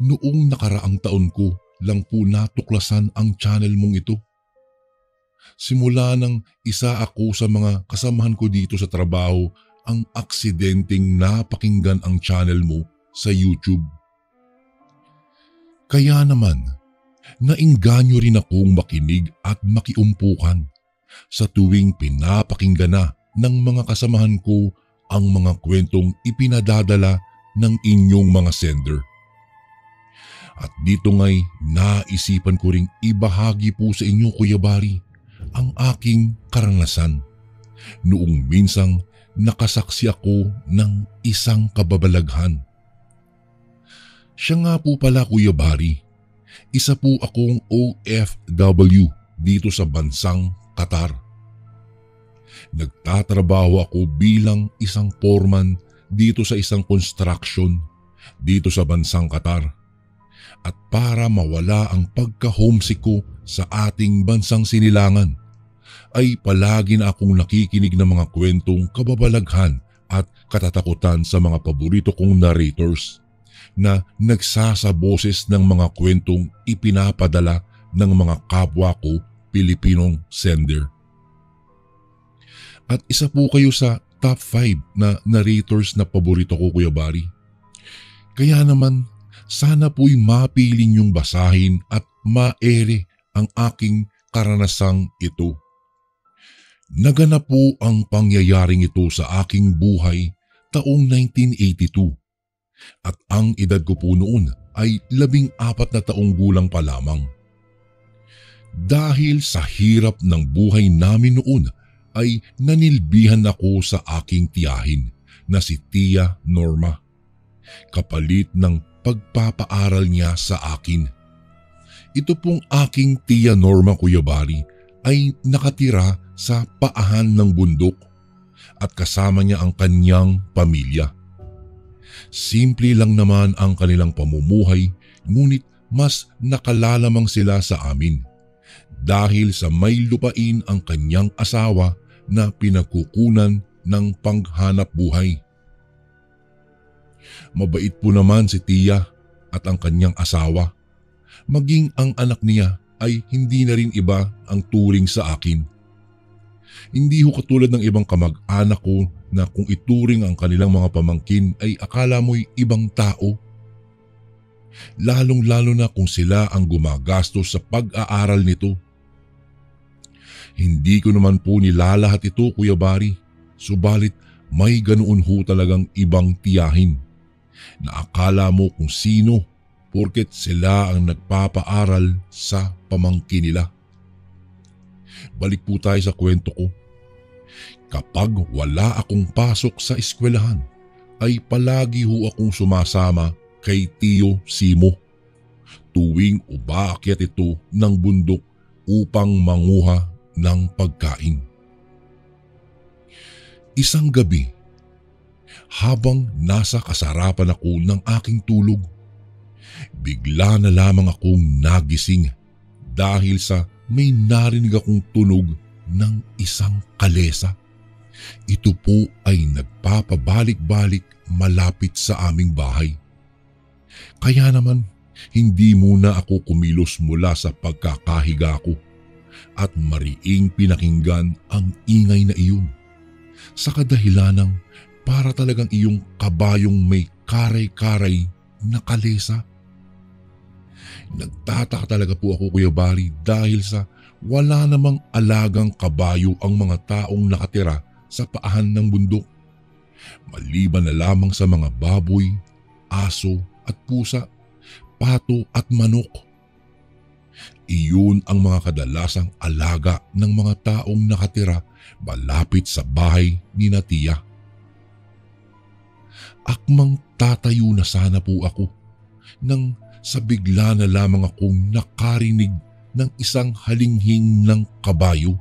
Noong nakaraang taon ko lang po natuklasan ang channel mong ito. Simula nang isa ako sa mga kasamahan ko dito sa trabaho ang aksidenteng napakinggan ang channel mo sa YouTube. Kaya naman, nainganyo rin akong makinig at makiumpukan sa tuwing pinapakinggan na ng mga kasamahan ko ang mga kwentong ipinadadala ng inyong mga sender. At dito nga'y naisipan ko ring ibahagi po sa inyo, Kuya Bari, ang aking karanasan noong minsang nakasaksi ako ng isang kababalaghan. Siya nga po pala, Kuya Bari, isa po akong OFW dito sa bansang Qatar. Nagtatrabaho ako bilang isang foreman dito sa isang construction dito sa bansang Qatar. At para mawala ang pagka-homesick ko sa ating bansang sinilangan, ay palagi na akong nakikinig ng mga kwentong kababalaghan at katatakutan sa mga paborito kong narrators na nagsasaboses ng mga kwentong ipinapadala ng mga kapwa ko Pilipinong sender. At isa po kayo sa top 5 na narrators na paborito ko, Kuya Bari. Kaya naman, sana po'y mapiling niyong basahin at maere ang aking karanasang ito. Naganap po ang pangyayaring ito sa aking buhay taong 1982 at ang edad ko po noon ay 14 na taong gulang pa lamang. Dahil sa hirap ng buhay namin noon ay nanilbihan ako sa aking tiyahin na si Tia Norma, kapalit ng pagpapaaral niya sa akin. Ito pong aking Tia Norma, Kuya Bari, ay nakatira sa paahan ng bundok at kasama niya ang kanyang pamilya. Simple lang naman ang kanilang pamumuhay, ngunit mas nakalalamang sila sa amin dahil sa may lupain ang kanyang asawa na pinagkukunan ng panghanap buhay. Mabait po naman si Tia at ang kanyang asawa. Maging ang anak niya ay hindi na rin iba ang turing sa akin. Hindi ho katulad ng ibang kamag-anak ko na kung ituring ang kanilang mga pamangkin ay akala mo'y ibang tao. Lalong-lalo na kung sila ang gumagastos sa pag-aaral nito. Hindi ko naman po nilalahat ito, Kuya Bari, subalit may ganoon ho talagang ibang tiyahin na akala mo kung sino porket sila ang nagpapaaral sa pamangkin nila. Balik po tayo sa kwento ko. Kapag wala akong pasok sa eskwelahan, ay palagi ho akong sumasama kay Tio Simo tuwing umaakyat ito ng bundok upang manguha ng pagkain. Isang gabi, habang nasa kasarapan ako ng aking tulog, bigla na lamang akong nagising dahil sa may narinig akong tunog ng isang kalesa. Ito po ay nagpapabalik-balik malapit sa aming bahay. Kaya naman, hindi muna ako kumilos mula sa pagkakahiga ko at mariing pinakinggan ang ingay na iyon. Sa kadahilanang para talagang iyong kabayong may karay-karay na kalesa. Nagtataka talaga po ako, Kuya Bari, dahil sa wala namang alagang kabayo ang mga taong nakatira sa paahan ng bundok. Maliban na lamang sa mga baboy, aso at pusa, pato at manok. Iyon ang mga kadalasang alaga ng mga taong nakatira malapit sa bahay ni Tia. Akmang tatayo na sana po ako nang sa bigla na lamang akong nakarinig ng isang halinghing ng kabayo.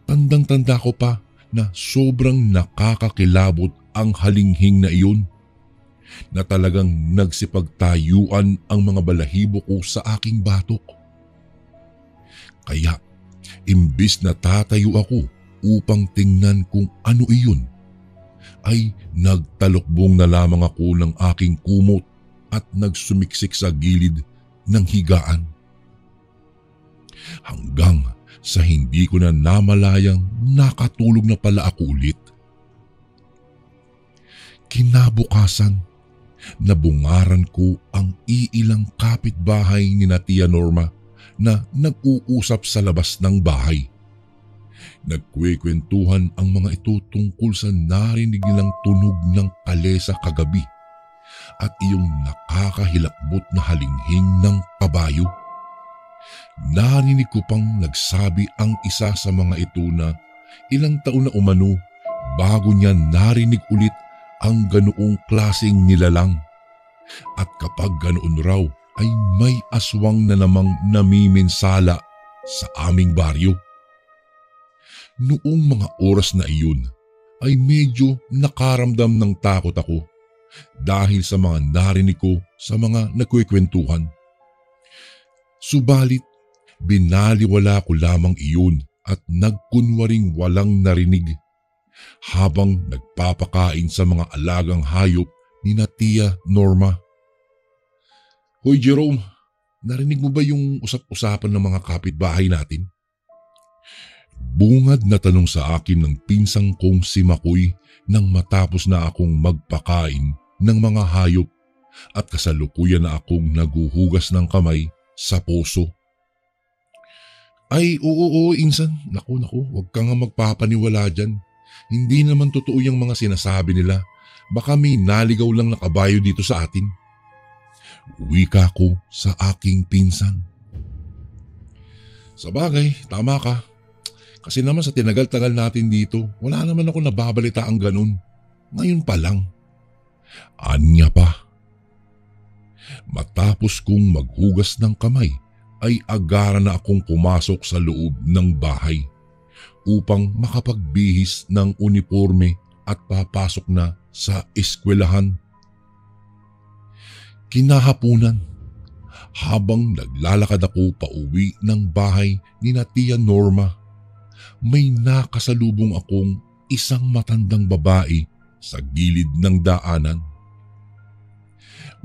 Tandang-tanda ko pa na sobrang nakakakilabot ang halinghing na iyon, na talagang nagsipagtayuan ang mga balahibo ko sa aking batok. Kaya, imbis na tatayo ako upang tingnan kung ano iyon, ay nagtalokbong na lamang ako ng aking kumot at nagsumiksik sa gilid ng higaan. Hanggang sa hindi ko na namalayang nakatulog na pala ako ulit. Kinabukasan, nabungaran ko ang iilang kapitbahay ni Tia Norma na nag-uusap sa labas ng bahay. Nagkwekwentuhan ang mga ito tungkol sa narinig nilang tunog ng kalesa kagabi at iyong nakakahilakbot na halinghing ng kabayo. Narinig ko pang nagsabi ang isa sa mga ito na ilang taon na umano bago niya narinig ulit ang ganoong klaseng nilalang. At kapag ganoon raw ay may aswang na namang namiminsala sa aming baryo. Noong mga oras na iyon ay medyo nakaramdam ng takot ako dahil sa mga narinig ko sa mga nagkwekwentuhan. Subalit, binaliwala ko lamang iyon at nagkunwaring walang narinig habang nagpapakain sa mga alagang hayop ni Tia Norma. Hoy Jerome, narinig mo ba yung usap-usapan ng mga kapitbahay natin? Bungad na tanong sa akin ng pinsang kong si Makoy nang matapos na akong magpakain ng mga hayop at kasalukuyan na akong naguhugas ng kamay sa poso. Ay, oo, insan. Naku, huwag ka nga magpapaniwala dyan. Hindi naman totoo yung mga sinasabi nila. Baka may naligaw lang na kabayo dito sa atin. Wika ko sa aking pinsan. Sabagay, tama ka. Kasi naman sa tinagal-tagal natin dito, wala naman ako nababalita ang ganun. Ngayon pa lang. Anya pa. Matapos kong maghugas ng kamay, ay agara na akong pumasok sa loob ng bahay. upang makapagbihis ng uniforme at papasok na sa eskwelahan. Kinahapunan, habang naglalakad ako pauwi ng bahay ni Tia Norma, may nakasalubong akong isang matandang babae sa gilid ng daanan.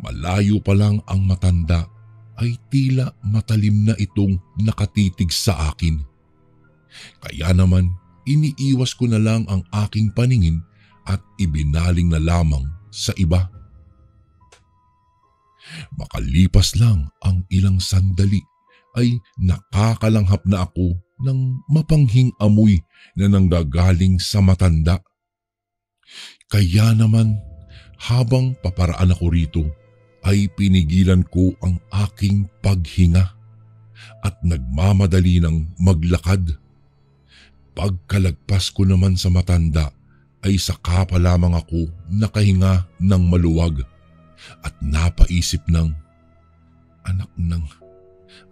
Malayo pa lang ang matanda ay tila matalim na itong nakatitig sa akin. Kaya naman iniiwas ko na lang ang aking paningin at ibinaling na lamang sa iba. Makalipas lang ang ilang sandali ay nakakalanghap na ako ng mapanghing amoy na nanggagaling sa matanda. Kaya naman habang paparaan ako rito ay pinigilan ko ang aking paghinga at nagmamadali ng maglakad. Pagkalagpas ko naman sa matanda ay saka pa lamang ako nakahinga ng maluwag at napaisip ng, anak ng,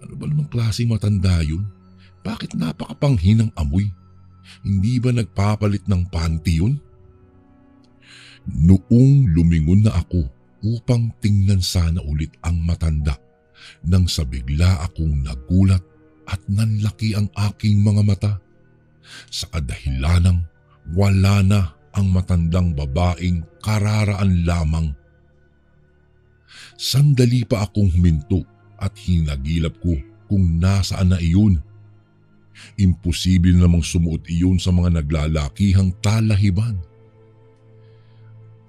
ano ba namang klaseng matanda yun? Bakit napakapanghinang amoy? Hindi ba nagpapalit ng panty yun? Noong lumingon na ako upang tingnan sana ulit ang matanda, nang sa bigla akong nagulat at nanlaki ang aking mga mata sa kadahilanang wala na ang matandang babaeng kararaan lamang. Sandali pa akong huminto at hinagilap ko kung nasaan na iyon. Imposible namang sumuot iyon sa mga naglalakihang talahiban.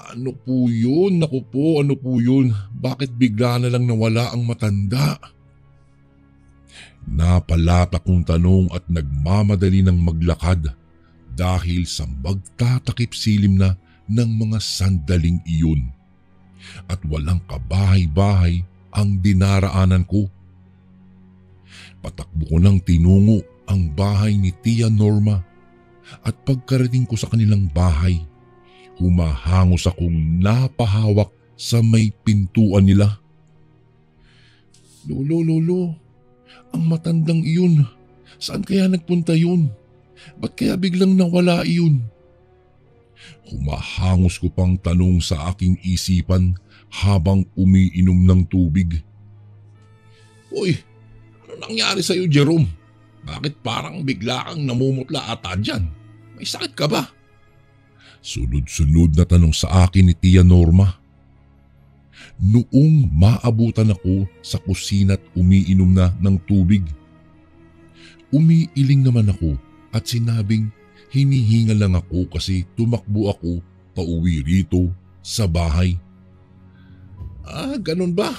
Ano po yun? Naku po, ano po yun? Bakit bigla na lang nawala ang matanda? Napalata kong tanong at nagmamadali ng maglakad dahil sa magtatakip silim na ng mga sandaling iyon. At walang kabahay-bahay ang dinaraanan ko. Patakbo ko nang tinungo ang bahay ni Tia Norma at pagkarating ko sa kanilang bahay, humahangos akong napahawak sa may pintuan nila. Lolo, ang matandang iyon, saan kaya nagpunta yun? Ba't kaya biglang nawala iyon? Humahangos ko pang tanong sa aking isipan habang umiinom ng tubig. Uy, ano nangyari sa'yo, Jerome? Bakit parang bigla kang namumutla ata dyan? May sakit ka ba? Sunod-sunod na tanong sa akin ni Tia Norma. Noong maabutan ako sa kusina at umiinom na ng tubig, umiiling naman ako at sinabing hinihinga lang ako kasi tumakbo ako pauwi rito sa bahay. Ganun ba?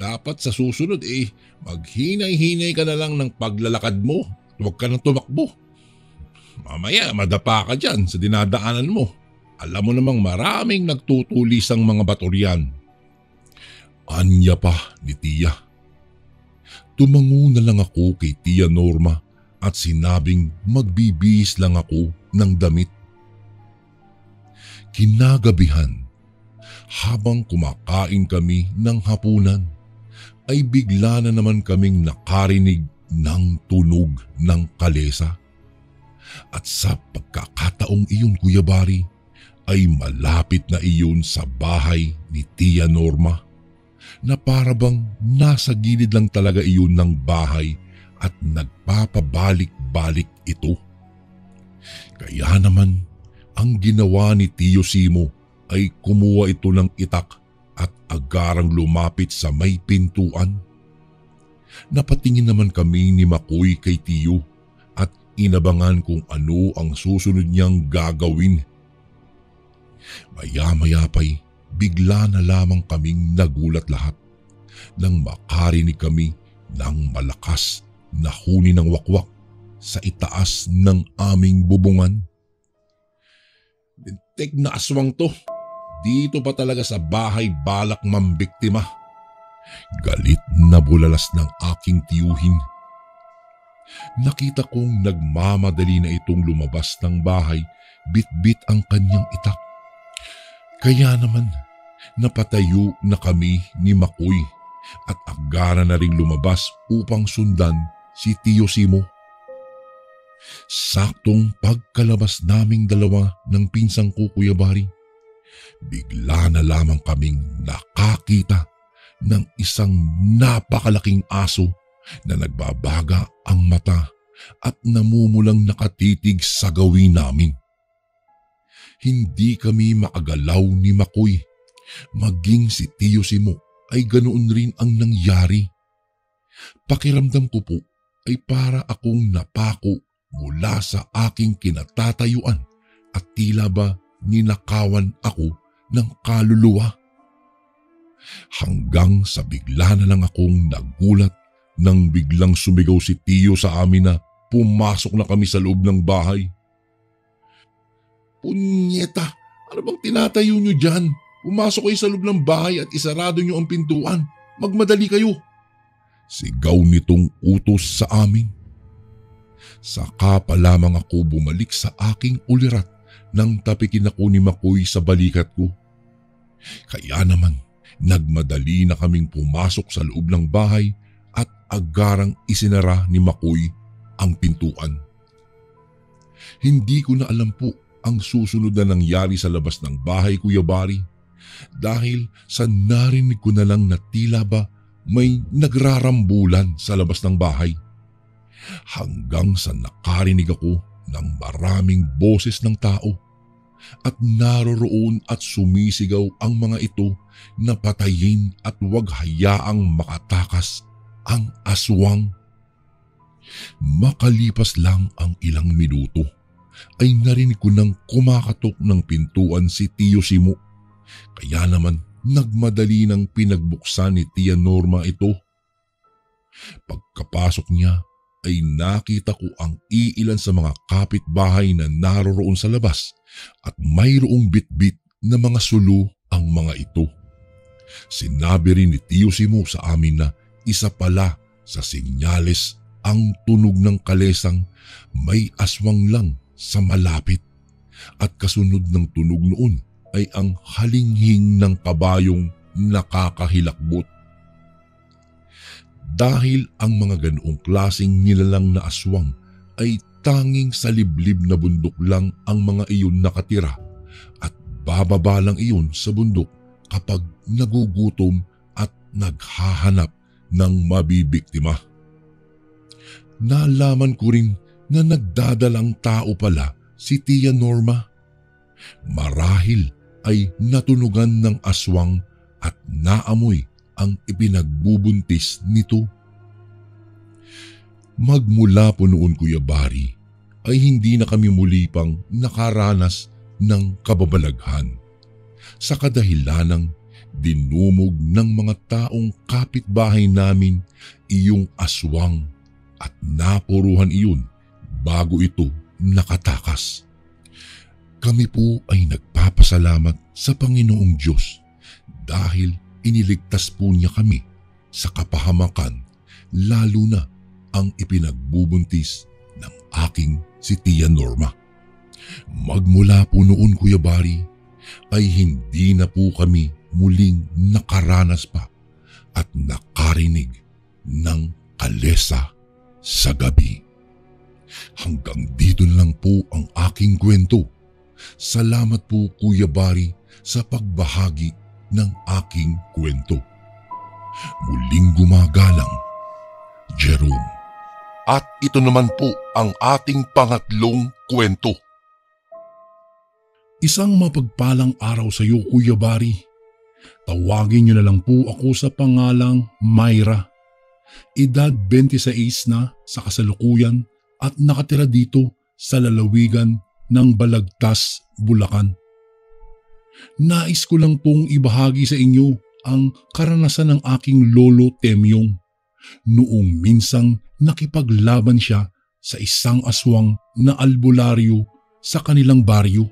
Dapat sa susunod maghinay-hinay ka na lang ng paglalakad mo. Huwag ka nang tumakbo. Mamaya madapa ka dyan sa dinadaanan mo. Alam mo namang maraming nagtutulisang mga batoryan. Anya pa ni Tia. Tumango na lang ako kay Tia Norma at sinabing magbibihis lang ako ng damit. Kinagabihan, habang kumakain kami ng hapunan, ay bigla na naman kaming nakarinig ng tunog ng kalesa. At sa pagkakataong iyon, Kuya Bari, ay malapit na iyon sa bahay ni Tia Norma, na parabang nasa gilid lang talaga iyon ng bahay at nagpapabalik-balik ito. Kaya naman, ang ginawa ni Tio Simo ay kumuha ito ng itak at agarang lumapit sa may pintuan. Napatingin naman kami ni Makoy kay Tio at inabangan kung ano ang susunod niyang gagawin. Maya-maya pa'y bigla na lamang kaming nagulat lahat nang makarinig kami ng malakas na huni ng wakwak sa itaas ng aming bubungan. Lintik na aswang to. Dito pa talaga sa bahay balak mambiktima. Galit na bulalas ng aking tiyuhin. Nakita kong nagmamadali na itong lumabas ng bahay, bit-bit ang kanyang itak. Kaya naman, napatayo na kami ni Makoy at agara na ring lumabas upang sundan si Tio Simo. Saktong pagkalabas naming dalawa ng pinsang ko, Kuya Bari, bigla na lamang kaming nakakita ng isang napakalaking aso na nagbabaga ang mata at namumulang nakatitig sa gawin namin. Hindi kami makagalaw ni Makoy. Maging si Tio Simo ay ganoon rin ang nangyari. Pakiramdam ko po ay para akong napako mula sa aking kinatatayuan at tila ba ninakawan ako ng kaluluwa. Hanggang sa bigla na lang akong nagulat nang biglang sumigaw si Tio sa amin na pumasok na kami sa loob ng bahay. "Punyeta, ano bang tinatayo nyo dyan? Pumasok kayo sa loob ng bahay at isarado nyo ang pintuan. Magmadali kayo!" Sigaw nitong utos sa amin. Saka pa lamang ako bumalik sa aking ulirat nang tapikin ako ni Makoy sa balikat ko. Kaya naman, nagmadali na kaming pumasok sa loob ng bahay at agarang isinara ni Makoy ang pintuan. Hindi ko na alam po ang susunod na nangyari sa labas ng bahay, Kuya Bari, dahil sa narinig ko na lang na tila ba may nagrarambulan sa labas ng bahay. Hanggang sa nakarinig ako ng maraming boses ng tao at naroroon at sumisigaw ang mga ito na patayin at huwag hayaang makatakas ang aswang. Makalipas lang ang ilang minuto ay narinig ko nang kumakatok ng pintuan si Tio Simo. Kaya naman nagmadali nang pinagbuksan ni Tia Norma ito. Pagkapasok niya ay nakita ko ang iilan sa mga kapitbahay na naroroon sa labas at mayroong bitbit na mga sulu ang mga ito. Sinabi rin ni Tio Simo sa amin na isa pala sa senyales ang tunog ng kalesang may aswang lang sa malapit at kasunod ng tunog noon ay ang halinghing ng kabayong nakakahilakbot. Dahil ang mga ganoong klaseng nilalang na aswang ay tanging sa liblib na bundok lang ang mga iyon nakatira at bababa lang iyon sa bundok kapag nagugutom at naghahanap ng mabibiktima. Nalaman ko rin na nagdadalang tao pala si Tia Norma. Marahil ay natunugan ng aswang at naamoy ang ipinagbubuntis nito. Magmula po noon, Kuya Bari, ay hindi na kami muli pang nakaranas ng kababalaghan sa kadahilanang dinumog ng mga taong kapitbahay namin iyong aswang at napuruhan iyon bago ito nakatakas. Kami po ay nagpapasalamat sa Panginoong Diyos dahil iniligtas po niya kami sa kapahamakan, lalo na ang ipinagbubuntis ng aking si Tia Norma. Magmula po noon, Kuya Bari, ay hindi na po kami muling nakaranas pa at nakarinig ng kalesa sa gabi. Hanggang dito lang po ang aking kwento. Salamat po, Kuya Bari, sa pagbahagi ng aking kwento. Muling gumagalang, Jerome. At ito naman po ang ating pangatlong kwento. Isang mapagpalang araw sa iyo, Kuya Bari. Tawagin niyo na lang po ako sa pangalang Myra. Edad 26 na sa kasalukuyan at nakatira dito sa lalawigan ng Balagtas, Bulacan. Nais ko lang pong ibahagi sa inyo ang karanasan ng aking lolo Temyong noong minsang nakipaglaban siya sa isang aswang na albularyo sa kanilang baryo.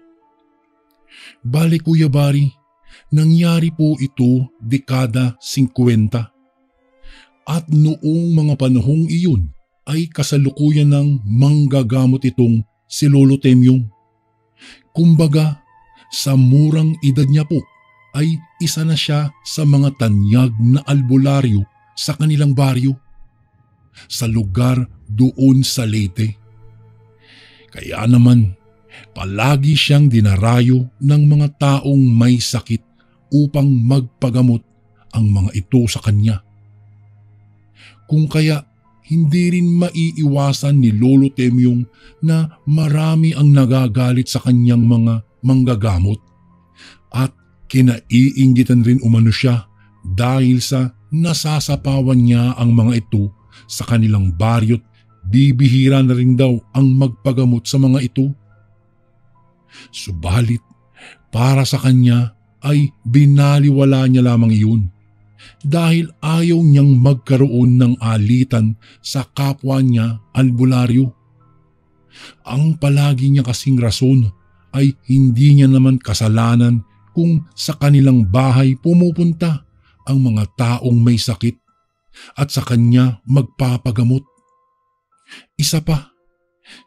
Bale, Kuya Bari, nangyari po ito dekada 50 at noong mga panahong iyon ay kasalukuyan ng manggagamot itong si Lolo Temyong. Kumbaga, sa murang edad niya po ay isa na siya sa mga tanyag na albularyo sa kanilang baryo, sa lugar doon sa Leyte. Kaya naman, palagi siyang dinarayo ng mga taong may sakit upang magpagamot ang mga ito sa kanya. Kung kaya hindi rin maiiwasan ni Lolo Temyong na marami ang nagagalit sa kanyang mga manggagamot at kinaiinggitan rin umano siya dahil sa nasasapawan niya ang mga ito sa kanilang baryo't bibihira na rin daw ang magpagamot sa mga ito. Subalit, para sa kanya ay binaliwala niya lamang iyon dahil ayaw niyang magkaroon ng alitan sa kapwa niya albularyo. Ang palagi niya kasing rason ay hindi niya naman kasalanan kung sa kanilang bahay pumupunta ang mga taong may sakit at sa kanya magpapagamot. Isa pa,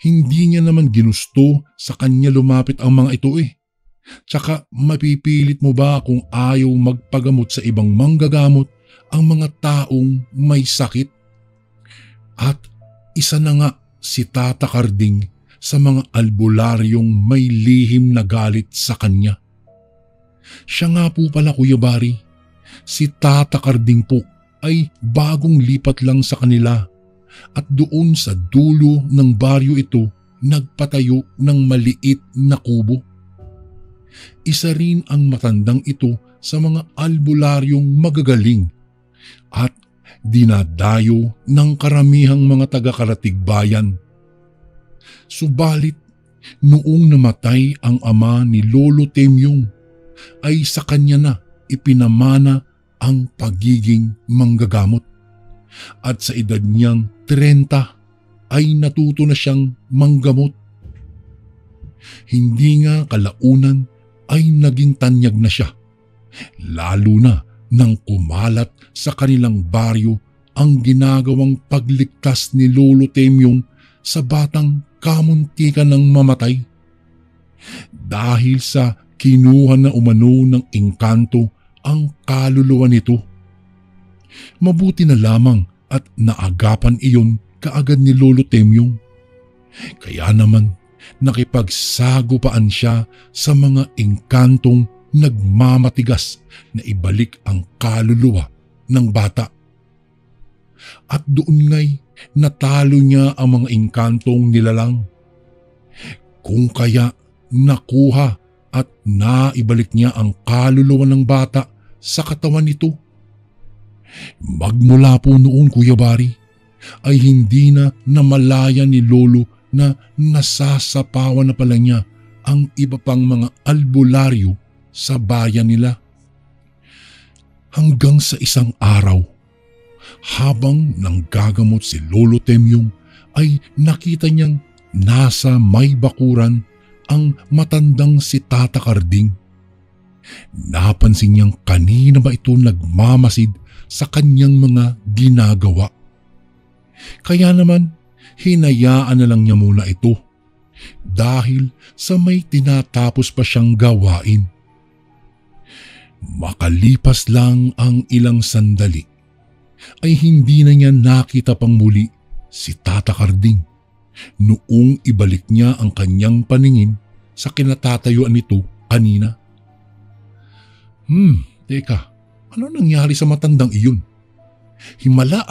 hindi niya naman ginusto sa kanya lumapit ang mga ito Tsaka mapipilit mo ba kung ayaw magpagamot sa ibang manggagamot ang mga taong may sakit? At isa na nga si Tata Karding sa mga albularyong may lihim na galit sa kanya. Siya nga po pala, Kuya Bari, si Tata Karding po ay bagong lipat lang sa kanila at doon sa dulo ng baryo ito nagpatayo ng maliit na kubo. Isa rin ang matandang ito sa mga albularyong magagaling at dinadayo ng karamihang mga taga-Karatig Bayan. Subalit, noong namatay ang ama ni Lolo Temyong, ay sa kanya na ipinamana ang pagiging manggagamot. At sa edad niyang 30 ay natuto na siyang manggamot. Hindi nga kalaunan ay naging tanyag na siya, lalo na nang kumalat sa kanilang baryo ang ginagawang pagligtas ni Lolo Temyong sa batang kamuntikan ng mamatay. Dahil sa kinuha na umano ng engkanto ang kaluluwa nito. Mabuti na lamang at naagapan iyon kaagad ni Lolo Temyong. Kaya naman nakipagsagupaan siya sa mga engkantong nagmamatigas na ibalik ang kaluluwa ng bata. At doon nga'y natalo niya ang mga engkantong nilalang. Kung kaya nakuha at naibalik niya ang kaluluwa ng bata sa katawan nito. Magmula po noon, Kuya Bari, ay hindi na namalaya ni Lolo na nasasapawan na pala niya ang iba pang mga albularyo sa bayan nila. Hanggang sa isang araw, habang nanggagamot si Lolo Temyong ay nakita niyang nasa may bakuran ang matandang si Tata Karding. Napansin niyang kanina ba ito nagmamasid sa kanyang mga ginagawa. Kaya naman, hinayaan na lang niya muna ito dahil sa may tinatapos pa siyang gawain. Makalipas lang ang ilang sandali ay hindi na niya nakita pang muli si Tata Karding noong ibalik niya ang kanyang paningin sa kinatatayuan nito kanina. Teka, ano nangyari sa matandang iyon? Himala,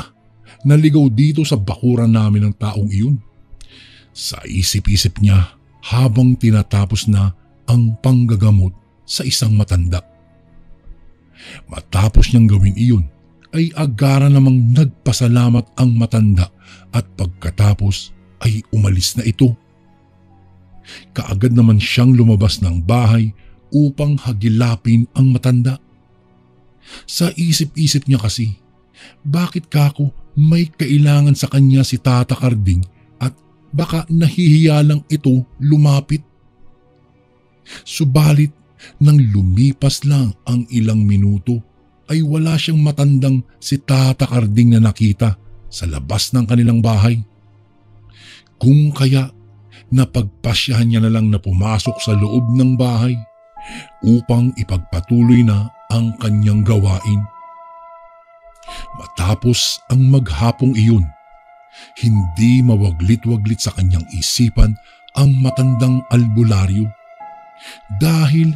naligaw dito sa bakuran namin ng taong iyon. Sa isip-isip niya habang tinatapos na ang panggagamot sa isang matanda. Matapos niyang gawin iyon, ay agara namang nagpasalamat ang matanda at pagkatapos ay umalis na ito. Kaagad naman siyang lumabas ng bahay upang hagilapin ang matanda. Sa isip-isip niya kasi, bakit kako may kailangan sa kanya si Tata Karding at baka nahihiya lang ito lumapit. Subalit nang lumipas lang ang ilang minuto ay wala siyang matandang si Tata Karding na nakita sa labas ng kanilang bahay. Kung kaya napagpasyahan niya na lang na pumasok sa loob ng bahay upang ipagpatuloy na ang kanyang gawain. Matapos ang maghapong iyon, hindi mawaglit-waglit sa kanyang isipan ang matandang albularyo dahil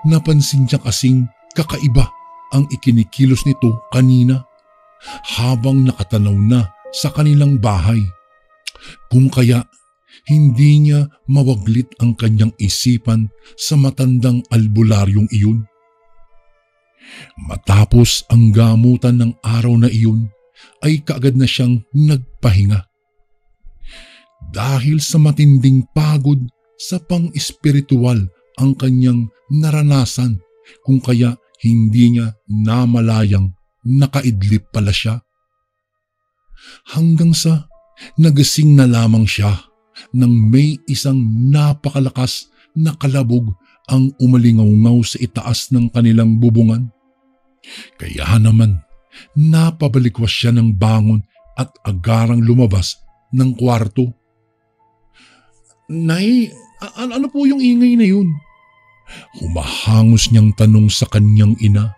napansin niya kasing kakaiba ang ikinikilos nito kanina habang nakatanaw na sa kanilang bahay. Kung kaya hindi niya mawaglit ang kanyang isipan sa matandang albularyong iyon. Matapos ang gamutan ng araw na iyon ay kaagad na siyang nagpahinga. Dahil sa matinding pagod sa pang-espiritual ang kanyang naranasan kung kaya hindi niya namalayang nakaidlip pala siya. Hanggang sa nagising na lamang siya nang may isang napakalakas na kalabog ang umalingaw-ngaw sa itaas ng kanilang bubungan. Kaya naman, napabalikwas siya ng bangon at agarang lumabas ng kwarto. "Nay, ano po yung ingay na yun?" Humahangos niyang tanong sa kanyang ina.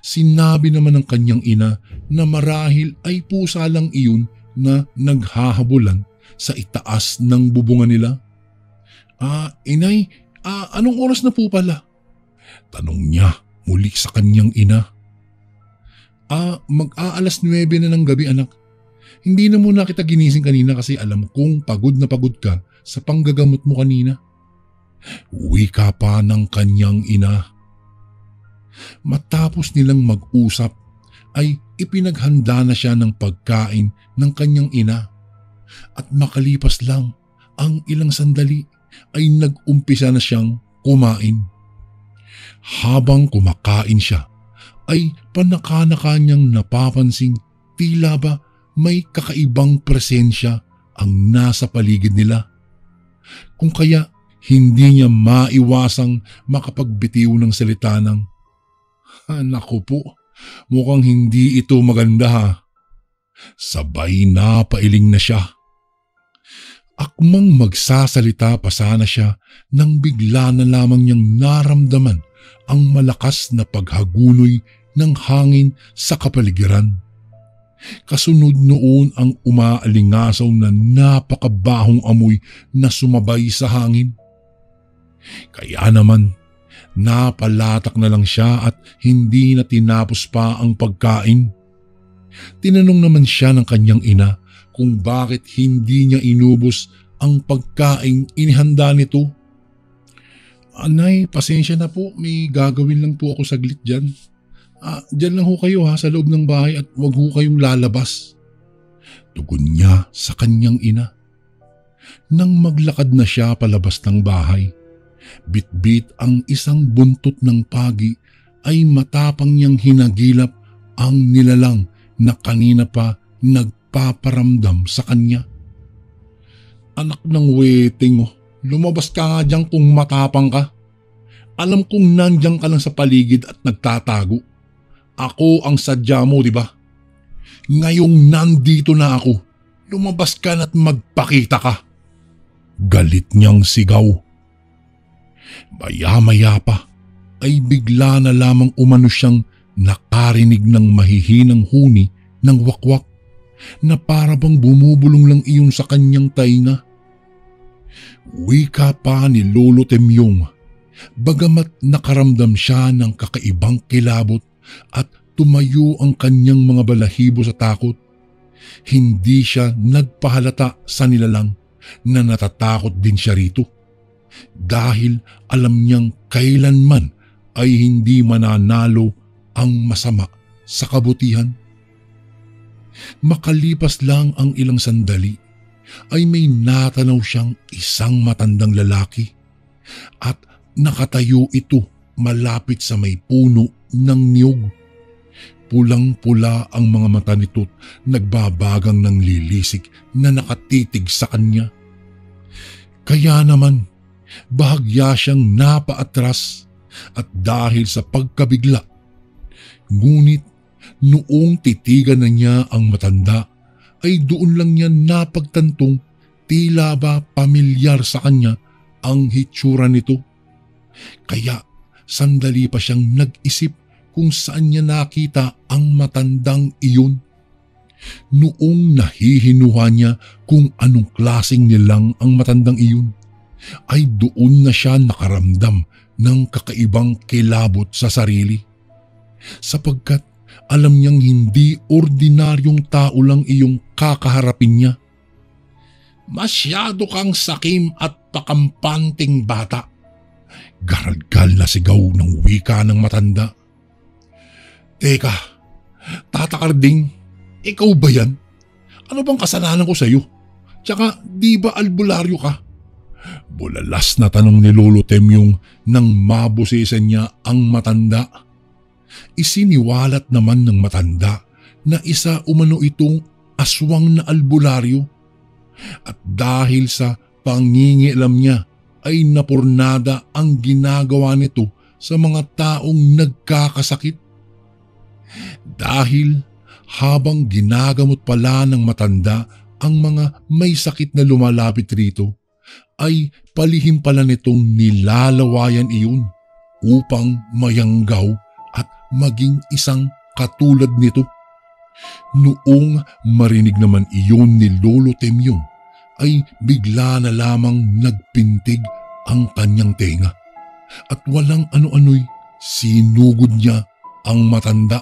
Sinabi naman ng kanyang ina na marahil ay pusa lang iyon na naghahabulan sa itaas ng bubungan nila. Inay, anong oras na po pala?" Tanong niya muli sa kanyang ina. Mag-aalas 9 na ng gabi, anak. Hindi na muna kita ginising kanina kasi alam kong pagod na pagod ka sa panggagamot mo kanina. Wika pa ng kanyang ina. Matapos nilang mag-usap ay ipinaghanda na siya ng pagkain ng kanyang ina at makalipas lang ang ilang sandali ay nag-umpisa na siyang kumain. Habang kumakain siya ay panaka-naka niyang napapansing tila ba may kakaibang presensya ang nasa paligid nila. Kung kaya hindi niya maiwasang makapagbitiw ng salita ng, "Naku po, mukhang hindi ito maganda ha." Sabay napailing na siya. Akmang magsasalita pa sana siya nang bigla na lamang niyang naramdaman ang malakas na paghagunoy ng hangin sa kapaligiran. Kasunod noon ang umaalingasaw na napakabahong amoy na sumabay sa hangin. Kaya naman, napalatak na lang siya at hindi na tinapos pa ang pagkain. Tinanong naman siya ng kanyang ina kung bakit hindi niya inubos ang pagkaing inihanda nito. "Nay, pasensya na po, may gagawin lang po ako saglit dyan. Dyan lang ho kayo sa loob ng bahay at wag ho kayong lalabas." Tugon niya sa kanyang ina. Nang maglakad na siya palabas ng bahay, bitbit ang isang buntot ng pagi ay matapang niyang hinagilap ang nilalang na kanina pa nagpaparamdam sa kanya. "Anak ng weting mo, lumabas ka nga dyan kung matapang ka. Alam kong nandyan ka lang sa paligid at nagtatago. Ako ang sadya mo, di ba? Ngayong nandito na ako, lumabas ka na't magpakita ka." Galit niyang sigaw. Maya-maya pa ay bigla na lamang umano siyang nakarinig ng mahihinang huni ng wakwak na para bang bumubulong lang iyon sa kanyang tainga. Wika pa ni Lolo Temyong, bagamat nakaramdam siya ng kakaibang kilabot at tumayo ang kanyang mga balahibo sa takot. Hindi siya nagpahalata sa nilalang na natatakot din siya rito dahil alam niyang kailanman ay hindi mananalo ang masama sa kabutihan. Makalipas lang ang ilang sandali ay may natanaw siyang isang matandang lalaki at nakatayo ito malapit sa may puno ng niyog. Pulang-pula ang mga mata nito't nagbabagang ng lilisik na nakatitig sa kanya. Kaya naman, bahagya siyang napaatras at dahil sa pagkabigla. Ngunit noong titigan na niya ang matanda, ay doon lang niya napagtantong tila ba pamilyar sa kanya ang hitsura nito. Kaya sandali pa siyang nag-isip kung saan niya nakita ang matandang iyon. Noong nahihinuha niya kung anong klaseng nilang ang matandang iyon, ay doon na siya nakaramdam ng kakaibang kilabot sa sarili. Sapagkat alam niyang hindi ordinaryong tao lang iyong kakaharapin niya. "Masyado kang sakim at pakampanting bata," garalgal na sigaw ng wika ng matanda. "Teka, Tata Karding, ikaw ba yan? Ano bang kasalanan ko sa iyo? Tsaka di ba albularyo ka?" Bulalas na tanong ni Lolo Temyong nang mabusisan niya ang matanda. Isiniwalat naman ng matanda na isa umano itong aswang na albularyo. At dahil sa pangingialam niya ay napurnada ang ginagawa nito sa mga taong nagkakasakit. Dahil habang ginagamot pala ng matanda ang mga may sakit na lumalapit rito, ay palihim pala nitong nilalawayan iyon upang mayanggaw at maging isang katulad nito. Noong marinig naman iyon ni Lolo Temyong, ay bigla na lamang nagpintig ang kanyang tenga at walang ano-ano'y sinugod niya ang matanda.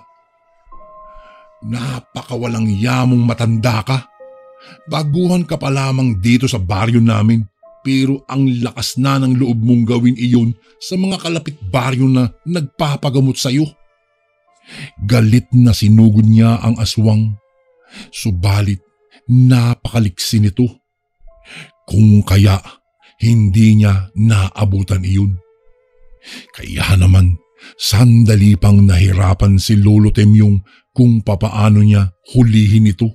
"Napakawalang yamong matanda ka. Baguhan ka pa lamang dito sa baryo namin, pero ang lakas na ng loob mong gawin iyon sa mga kalapit baryo na nagpapagamot sa iyo." Galit na sinugod niya ang aswang, subalit napakaliksi nito. Kung kaya hindi niya naabutan iyon. Kaya naman sandali pang nahirapan si Lolo Temyong kung papaano niya hulihin ito.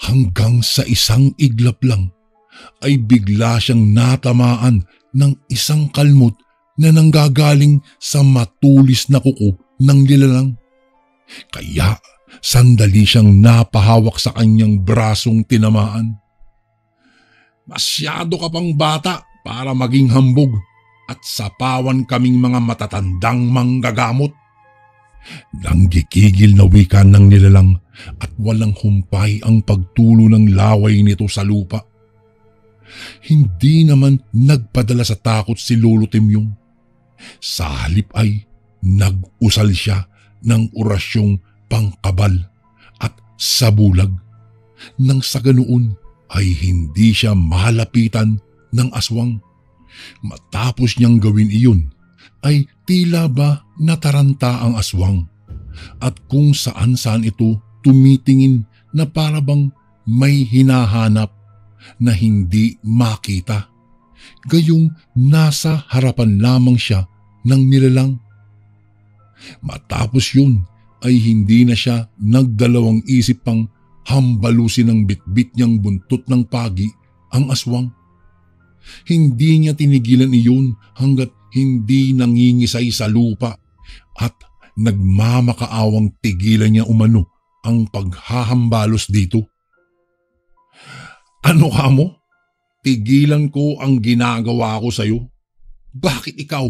Hanggang sa isang iglap lang ay bigla siyang natamaan ng isang kalmot na nanggagaling sa matulis na kuko ng nilalang. Kaya sandali siyang napahawak sa kanyang brasong tinamaan. "Masyado ka pang bata para maging hambog at sapawan kaming mga matatandang manggagamot." Nanggigigil na wika ng nilalang at walang humpay ang pagtulo ng laway nito sa lupa. Hindi naman nagpadala sa takot si Lolo Temyong. Sa halip ay nag-usal siya ng orasyong pangkabal at sabulag, nang sa ganoon ay hindi siya malapitan ng aswang. Matapos niyang gawin iyon, ay tila ba nataranta ang aswang at kung saan-saan ito tumitingin na para bang may hinahanap na hindi makita. Gayong nasa harapan lamang siya ng nilalang. Matapos yun ay hindi na siya nagdalawang isip pang hambalusin ng bitbit niyang buntot ng pagi ang aswang. Hindi niya tinigilan iyon hanggat hindi nangingisay sa lupa at nagmamakaawang tigilan niya umano ang paghahambalos dito. "Ano ka mo? Tigilan ko ang ginagawa ko sa iyo. Bakit ikaw?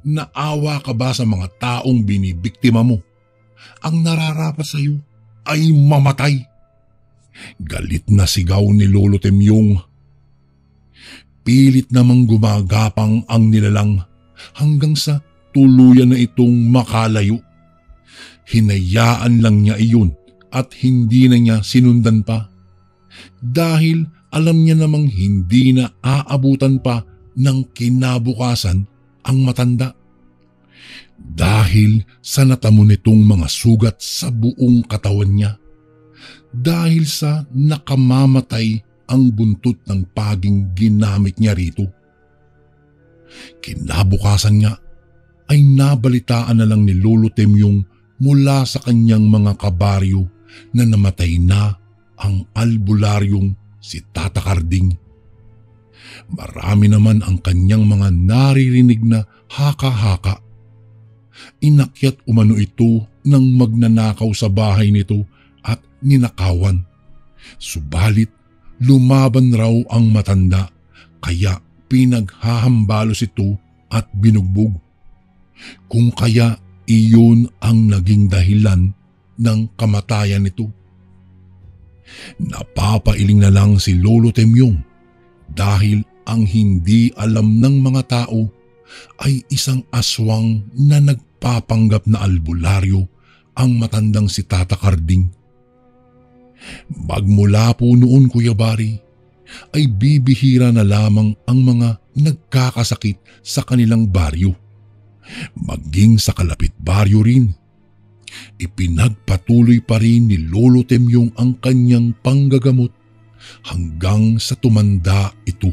Naawa ka ba sa mga taong binibiktima mo? Ang nararapat sa iyo ay mamatay." Galit na sigaw ni Lolo Temyong. Pilit namang gumagapang ang nilalang hanggang sa tuluyan na itong makalayo. Hinayaan lang niya iyon at hindi na niya sinundan pa. Dahil alam niya namang hindi na aabutan pa ng kinabukasan ang matanda. Dahil sa natamo nitong mga sugat sa buong katawan niya. Dahil sa nakamamatay ang buntot ng paging ginamit niya rito. Kinabukasan niya ay nabalitaan na lang ni Lolo Temyong mula sa kanyang mga kabaryo na namatay na ang albularyong si Tata Karding. Marami naman ang kanyang mga naririnig na haka-haka. Inakyat umano ito ng magnanakaw sa bahay nito at ninakawan. Subalit lumaban raw ang matanda kaya pinaghahambalos ito at binugbog. Kung kaya iyon ang naging dahilan ng kamatayan nito. Napapailing na lang si Lolo Temyong dahil ang hindi alam ng mga tao ay isang aswang na nagpapanggap na albularyo ang matandang si Tata Karding. Magmula po noon, Kuya Bari, ay bibihira na lamang ang mga nagkakasakit sa kanilang baryo. Maging sa kalapit baryo rin. Ipinagpatuloy pa rin ni Lolo Temyong ang kanyang panggagamot hanggang sa tumanda ito.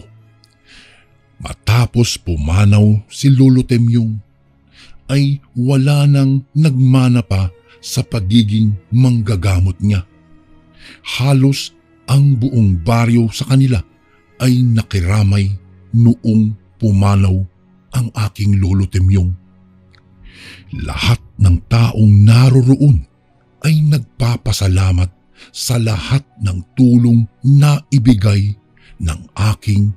Matapos pumanaw si Lolo Temyong, ay wala nang nagmana pa sa pagiging manggagamot niya. Halos ang buong baryo sa kanila ay nakiramay noong pumanaw ang aking Lolo Temyong. Lahat ng taong naroroon ay nagpapasalamat sa lahat ng tulong na ibigay ng aking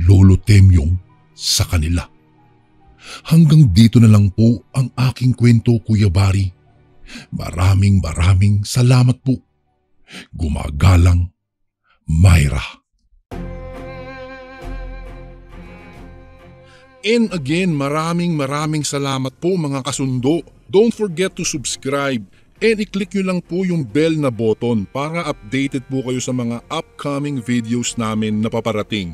Lolo Temyong sa kanila. Hanggang dito na lang po ang aking kwento, Kuya Bari. Maraming salamat po. Gumagalang, Myra. And again, maraming salamat po mga kasundo. Don't forget to subscribe and i-click nyo lang po yung bell na button para updated po kayo sa mga upcoming videos namin na paparating.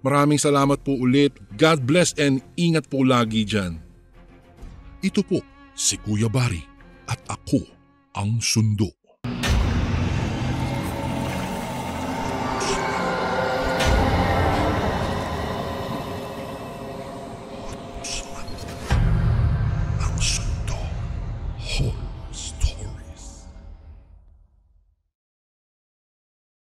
Maraming salamat po ulit. God bless and ingat po lagi dyan. Ito po si Kuya Bari at ako ang sundo. Ang sundo.